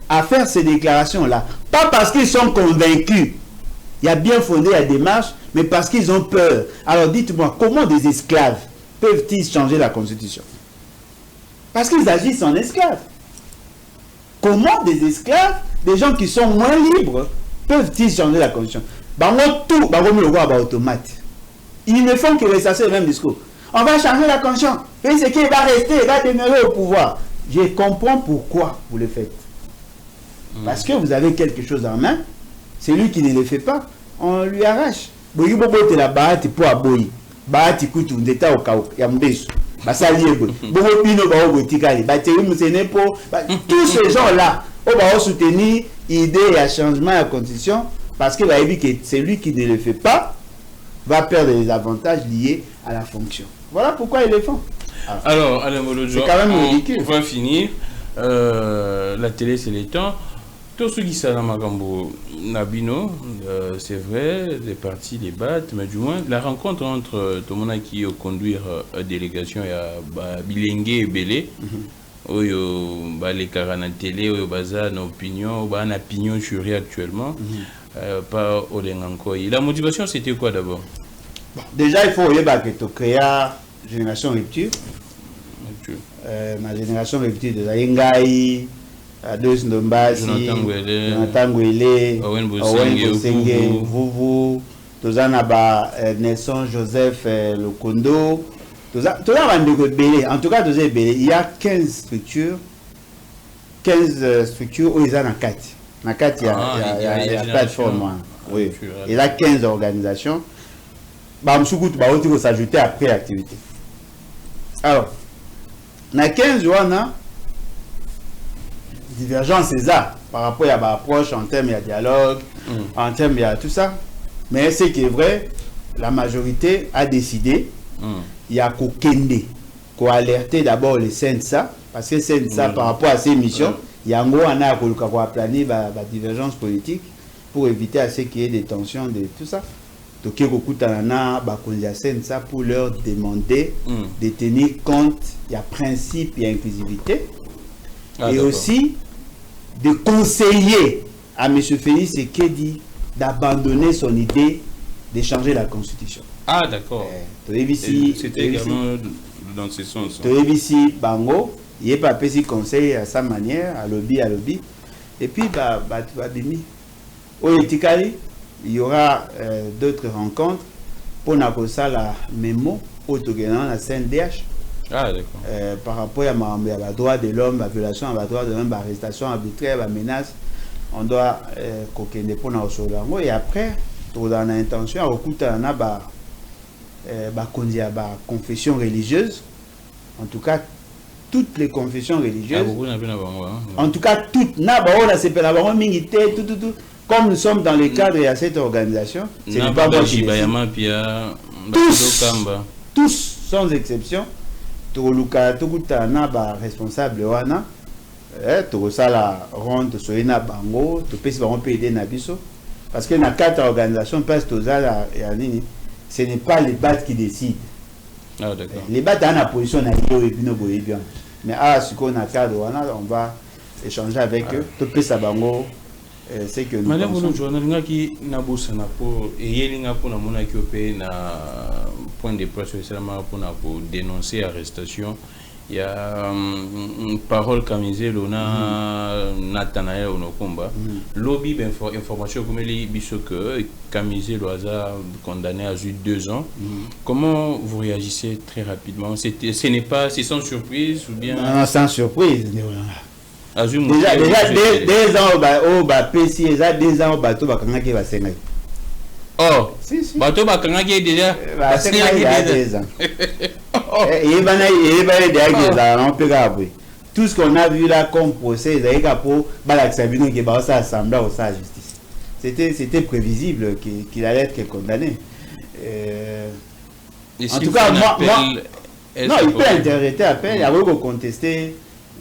Speaker 2: à faire ces déclarations-là. Pas parce qu'ils sont convaincus. Il y a bien fondé la démarche, mais parce qu'ils ont peur. Alors dites-moi, comment des esclaves peuvent-ils changer la constitution? Parce qu'ils agissent en esclaves. Comment des esclaves, des gens qui sont moins libres, peuvent-ils changer la constitution? Tout, automate. Ils ne font que ressasser le même discours. On va changer la constitution. Et ce qui va rester, il va demeurer au pouvoir. Je comprends pourquoi vous le faites. Parce que vous avez quelque chose en main. Celui qui ne le fait pas, on lui arrache. Tous ces gens-là, on va soutenir l'idée et un changement à condition parce que celui qui ne le fait pas va perdre les avantages liés à la fonction. Voilà pourquoi ils le font.
Speaker 1: Alors, Alain Molodjo,
Speaker 2: c'est quand même ridicule.
Speaker 1: On va finir. La télé, c'est les temps. Tout ce qui s'est dans Magambo Nabino, c'est vrai, les partis débattent, mais du moins, la rencontre entre tout le monde qui conduire une délégation, il y a Bilengue et Belé, les carans télé, une opinion, une opinion jury actuellement, pas Olengankoy. La motivation, c'était quoi d'abord?
Speaker 2: Déjà, il faut créer génération rupture. Ma génération rupture de Yengai, Ados Ndombasi, Jonathan Gwele, Owen Bosenge, Vuvu, Tozana Nelson Joseph Lokondo, en tout cas, il y a 15 structures. 15 structures où ils ont 4. Dans 4, il y a la plateforme. Oui. Il y a 15 organisations. Il faut s'ajouter après l'activité. Alors, dans 15 jours, divergence c'est ça par rapport à l'approche en termes de dialogue, en termes de tout ça. Mais ce qui est vrai, la majorité a décidé, il y a qu'au alerter d'abord les CNSA, parce que CNSA par rapport à ces missions, il y a un gros à planer la divergence politique pour éviter à ce qu'il y ait des tensions, de tout ça. Donc, il y a CNSA pour leur demander de tenir compte, il y a principe et inclusivité. Et aussi de conseiller à M. Félix Tshisekedi d'abandonner son idée de changer la constitution.
Speaker 1: Ah d'accord.
Speaker 2: C'était
Speaker 1: également dans ce sens.
Speaker 2: Ici, Bango, il n'y a pas petit conseil à sa manière, à lobby. Et puis, il y aura d'autres rencontres pour la mémo autogénant la CNDH.
Speaker 1: Ah, d'accord.
Speaker 2: Par rapport à droit de l'homme, à violation à droit de l'homme, à arrestation arbitraire, à menace, on doit coquiner pour nous. Et après, on a l'intention à recouter la confession religieuse. En tout cas, toutes les confessions religieuses. En tout cas, toutes. Comme nous sommes dans le cadre de cette organisation, c'est pas moi qui tous, sans exception, toluka tokuta na ba responsable wana tokosala ronde soyena bango topesi bango mpe ide na biso parce que na quatre organisations place tozala ya nini ce n'est pas les battes qui décident.
Speaker 1: Ah d'accord.
Speaker 2: Les battes ont la position na yo et puis no boye bien mais ce qu'on a cadre wana on va échanger avec eux topesa bango c'est que nous
Speaker 1: Madame Molodjo qui na bossa na po eyelinga po na mona ki opé na point de presse seulement pour dénoncer l'arrestation. Il y a une parole camisée na Nathanaël Onokomba. Lobby information comme les biso que camisé a condamné à juste 2 ans. Comment vous réagissez très rapidement? C'est sans surprise ou bien?
Speaker 2: Non, sans surprise. Déjà 2 ans au PC, déjà 2 ans au bateau bakangaki va sengai.
Speaker 1: Oh, bateau bakangaki déjà
Speaker 2: va sengai 2 ans. Et tout ce qu'on a vu là comme procès, c'était prévisible qu'il allait être condamné. En tout cas, moi non, il peut interjeter appel, il y a beaucoup contester.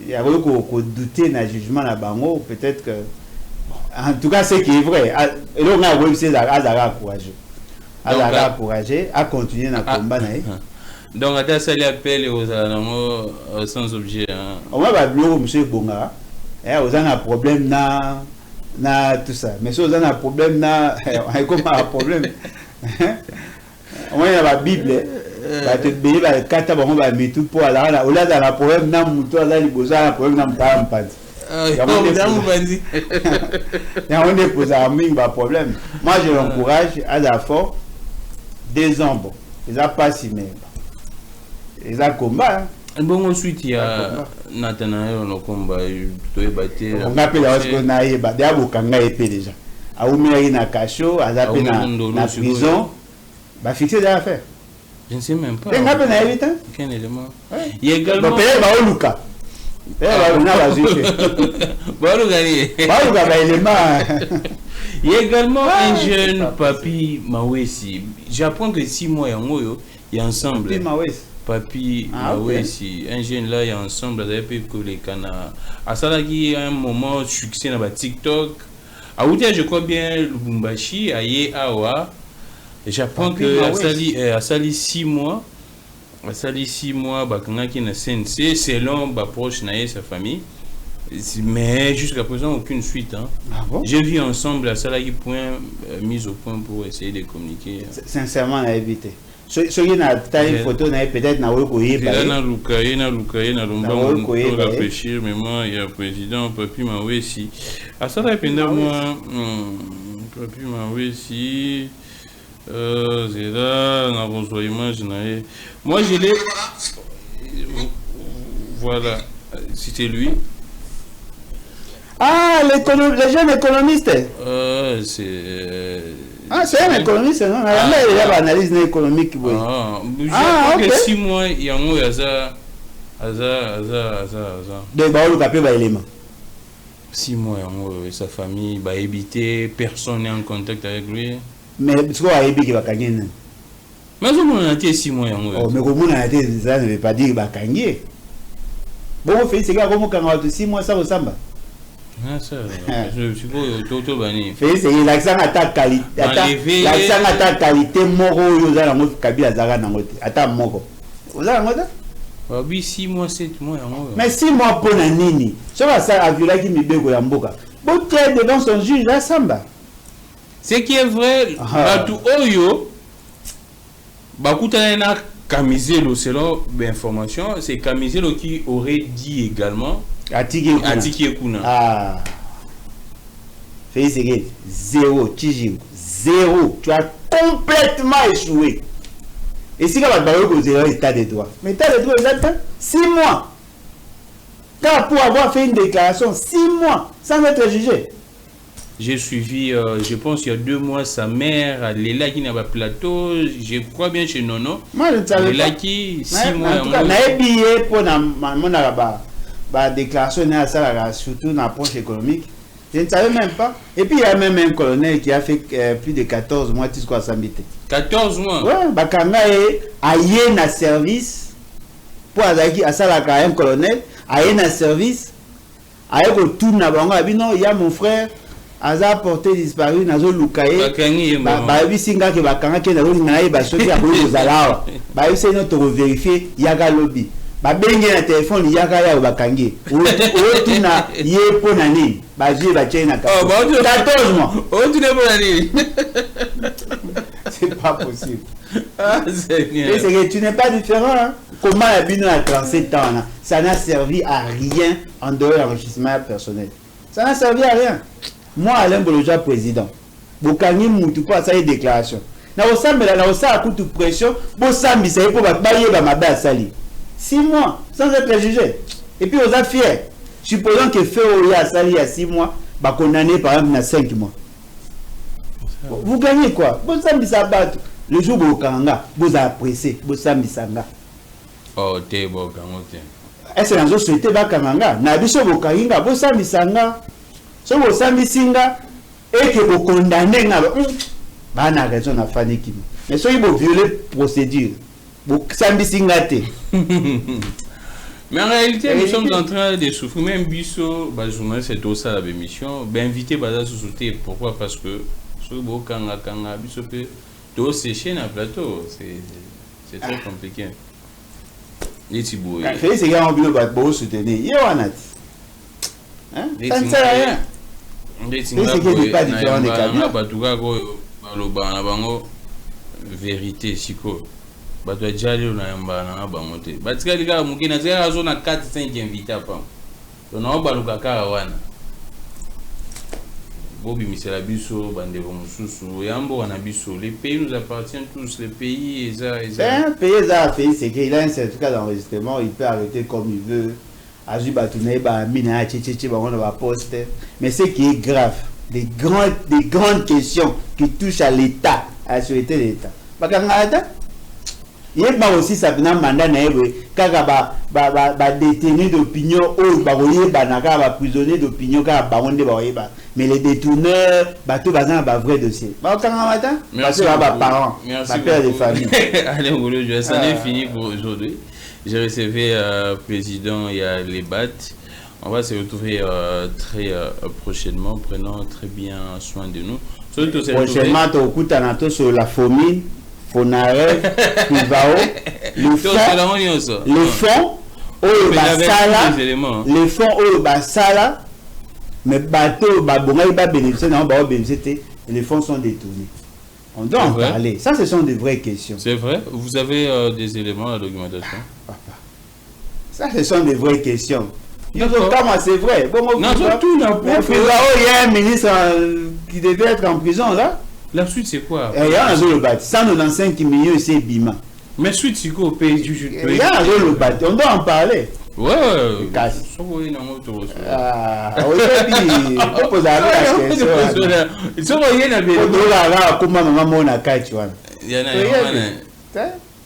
Speaker 2: Il y a beaucoup douter dans le jugement là bango peut-être que en tout cas c'est qui est vrai et là on a vu c'est Azara courageux à continuer dans le combat
Speaker 1: donc à ça l'appel aux sans objet
Speaker 2: on va bloquer monsieur Bonga aux a un problème na tout ça mais si aux a un problème na comment un problème on a la Bible te béni ba kata bango ba mitu po ala ola za la problème na mutu ala liboza la problème na mpaa mpanzi ya on est posé mingi ba problème. Moi je l'encourage à la fort 2 ans bon ils a pas si mais ils a combat
Speaker 1: bon ensuite il y a Nathanaël Onokomba to ebaté
Speaker 2: on appelle à ce qu'on a eba dia bokanga epé déjà a oumeri na cacho a zappé na prison ba fixer des affaires.
Speaker 1: Je ne sais même pas.
Speaker 2: Quel
Speaker 1: élément? Il y a également. Il y a également un jeune Papi Mawesi. J'apprends que 6 mois, il y a ensemble.
Speaker 2: Papi Mawesi.
Speaker 1: Papi Mawesi, un jeune là, il y a ensemble, vous avez que les canards. À ça, il y a un moment succès dans TikTok. À Outia, je crois bien Lubumbashi, à Awa. Et j'apprends que à Sali 6 mois. À Sali 6 mois, Bakanga qui est CNC, selon proche naïe sa famille. Mais jusqu'à présent, aucune suite. Hein.
Speaker 2: Ah bon?
Speaker 1: J'ai vu ensemble à Salagi point mise au point pour essayer de communiquer.
Speaker 2: Sincèrement, on a évité. Ce qui n'a pas une photo, peut-être n'a pas eu.
Speaker 1: Il y a réfléchir, mais moi, il y a le président Papi Mawesi. À ça, moi, Papi Mawesi, c'est là, on a besoin d'imaginer. Moi, je l'ai. Voilà, c'était lui.
Speaker 2: Ah, les jeunes économistes. C'est un économiste, non? Il y a une analyse économique.
Speaker 1: Ok. 6 mois, il y a un ça.
Speaker 2: Donc, il y a un élément.
Speaker 1: 6 mois, sa famille va éviter, personne n'est en contact avec lui.
Speaker 2: Mais ce qu'on a évité, il va gagner.
Speaker 1: Mais on a été 6 mois.
Speaker 2: Mais comme on a été, ça ne veut pas dire qu'il va gagner. Bon, on fait, c'est comme on 6 mois, ça ressemble.
Speaker 1: Ah, ça, je suppose que Bani.
Speaker 2: C'est l'accent attaque qualité. L'accent attaque qualité, moro, vous avez un Kabila Zara Nangote. Attends, moro. Vous avez un mot?
Speaker 1: Oui, 6 mois, 7 mois.
Speaker 2: Mais 6 mois pour la nini. Ce que ça a vu là qui me bégo Yamboka. Bon, tu es devant son juge, là, Samba.
Speaker 1: Ce qui est vrai, tout Oyo, Bakutana Kamizelo, selon l'information, c'est Kamizelo qui aurait dit également. Atiki Ekuna.
Speaker 2: Ah. Félix Seguet, 0. Tijingo, 0. Tu as complètement échoué. Et si tu as un état de droit. Mais état de droit, exactement 6 mois. Car pour avoir fait une déclaration, 6 mois, sans être jugé.
Speaker 1: J'ai suivi, je pense, il y a 2 mois, sa mère, Léla qui n'a pas plateau, je crois bien chez Nono.
Speaker 2: Moi, je ne savais pas.
Speaker 1: Léla qui, 6 mois.
Speaker 2: En tout cas, je n'ai billet pour mon arabe. Déclaration surtout dans l'approche économique. Je ne savais même pas. Et puis il y a même un colonel qui a fait plus de 14 mois jusqu'à s'habiter.
Speaker 1: 14 mois?
Speaker 2: Oui, Bakanga est aïe na service. Pour Azaki, à ça, un colonel, aïe na service. Aïe ko tout na bango. Non, il y a mon frère, Aza porté disparu, Nazo Lukaye.
Speaker 1: Bakangi,
Speaker 2: Babi Singa qui Bakanga qui n'a pas eu de choses à Zalawa. Babi c'est notre vérifier, Yaga Lobby. Babenge na téléphone yaka ya bakangi otu na ye pona nini bazie ba chena 14 mois
Speaker 1: otu ne pona nini
Speaker 2: c'est pas possible.
Speaker 1: Ah Seigneur,
Speaker 2: c'est que tu n'es pas différent hein? Comment la bino à 37 ans là, ça n'a servi à rien en dehors de l'enrichissement personnel, ça n'a servi à rien. Moi Alain Boloja président bokangi mutu pas ça une déclaration na osambela na osa akutu pression bo sambi ça pour ba baye ba maba sali 6 mois sans être jugé. Et puis on a fier. Supposons que fait Oya Sali à 6 mois, bah condamné par exemple à 5 mois. Vous gagnez quoi? Vous sambi sabat. Le jour où vous kanga, vous appréciez, vous sambi sanga.
Speaker 1: Oh t'es bon quand
Speaker 2: est-ce que dans autre société ba kanga? Na biso vous kanga, vous sambi sanga. So vous sambi singa et que vous condamnez nga bah na raison na fani kimi. Mais so il vous violer procédure. Mais
Speaker 1: en réalité, nous sommes en train de souffrir. Même Bisso, journaliste, c'est tout ça la émission. Invité Bada Soussouté. Pourquoi? Parce que ce beau Kanga Bisso peut tout sécher dans le plateau. C'est très compliqué. Les Tiboué.
Speaker 2: C'est gars en bio Batbo soutenir. Yohanat. Ça ne sert à rien. C'est pas différent des Kabila.
Speaker 1: Vérité, Chico. Bato ajali unayamba na bangote batika lika mukina zera zona 4-5 invité pa on a baluka kaka wana bobi misela biso bandeko mususu yambo wana biso. Les pays nous appartiennent tous, les pays
Speaker 2: un pays c'est qu'il a un certificat d'enregistrement, il peut arrêter comme il veut azu batune ba mina chichichi ba on va poster. Mais ce qui est grave, des grandes questions qui touchent à l'état, à la sécurité de l'état bakanga ata Il y a aussi ça un mandat kaka ba détenu d'opinion ou ba prisonnier d'opinion mais les détourneurs bateau bazan ba vrai dossier. Ba kanga matin parce que ba parents, ba père de famille.
Speaker 1: Allez Mbolo Joa, ça n'est fini pour aujourd'hui. J'ai recevé président il y a les battes. On va se retrouver très prochainement. Prenons très bien soin de nous.
Speaker 2: Prochainement, tu écoutes sur la famine, Fonare, Pivao, le fond, le fond, mais bateau, les fonds sont détournés. On doit en parler. Ça, ce sont des vraies questions.
Speaker 1: C'est vrai? Vous avez des éléments à la documentation?
Speaker 2: Ça, ce sont des vraies questions. C'est vrai.
Speaker 1: Non, tout n'a pas.
Speaker 2: Il y a un ministre qui devait être en prison là.
Speaker 1: La suite, c'est quoi?
Speaker 2: Il y a un jour le bâti. 195 millions, c'est Bima.
Speaker 1: Mais suite, c'est quoi au pays?
Speaker 2: Il y a un jour le bâti. On doit en parler.
Speaker 1: Ouais.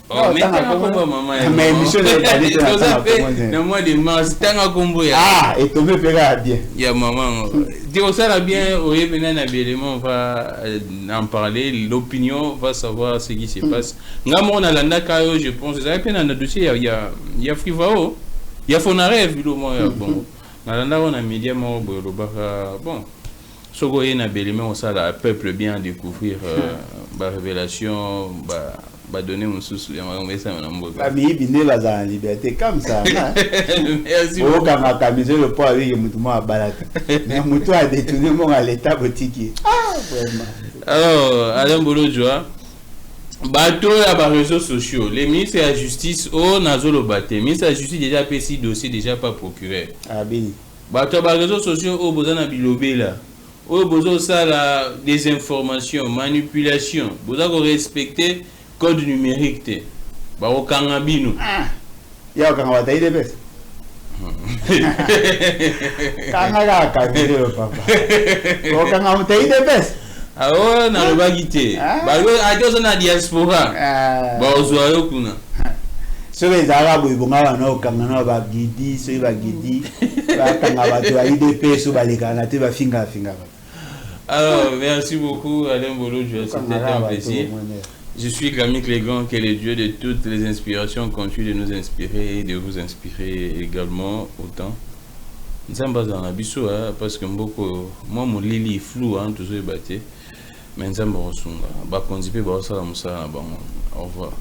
Speaker 1: Oh, mais mais émission de mois de mars, tanga kombo ya.
Speaker 2: Ah, et tombé pega bien.
Speaker 1: Ya maman. Dire ça là bien, au Yémen on va en parler, l'opinion va savoir ce qui se passe. Ngamo on a landa kayo, je pense, ça peine dans dossier il y a Frivao, il y a Fonare évidemment bon. Landa on a média mo bon. Sogo yena Bélément ça là peuple bien découvrir la révélation bah donner mon souci on met ça en mboka
Speaker 2: famille bine baza en liberté comme ça.
Speaker 1: Merci
Speaker 2: beaucoup quand ma camisole le poids avec mutumo à balata mais mutu a détourné mon à l'état boutique. Vraiment.
Speaker 1: Alors Alain Mbolo Joa bateau à bas réseaux sociaux les ministres de la justice au nazolo baté ministre de la justice déjà PC dossier déjà pas procureur
Speaker 2: ah bien
Speaker 1: bateau à bas réseaux sociaux au besoin na bilobé là au besoin ça la désinformation manipulation besoin de respecter code numérique te ba o kanga bino
Speaker 2: ya kanga watai de bes kanga ga kanga le papa o kanga watai de bes
Speaker 1: awo na lo bagite ba yo ajo na diaspora ba ozo kuna
Speaker 2: so les arabes ibonga wana o kanga na ba gidi so ba gidi ba kanga bato ba IDP so ba lekana te ba finga.
Speaker 1: Alors merci beaucoup Alain Mbolo Joa, c'était un plaisir. Je suis Camille Clégan, que le Dieu de toutes les inspirations continue de nous inspirer et de vous inspirer également autant. Nous sommes dans la biso parce que moi mon lili flou toujours battu mais nous sommes au revoir.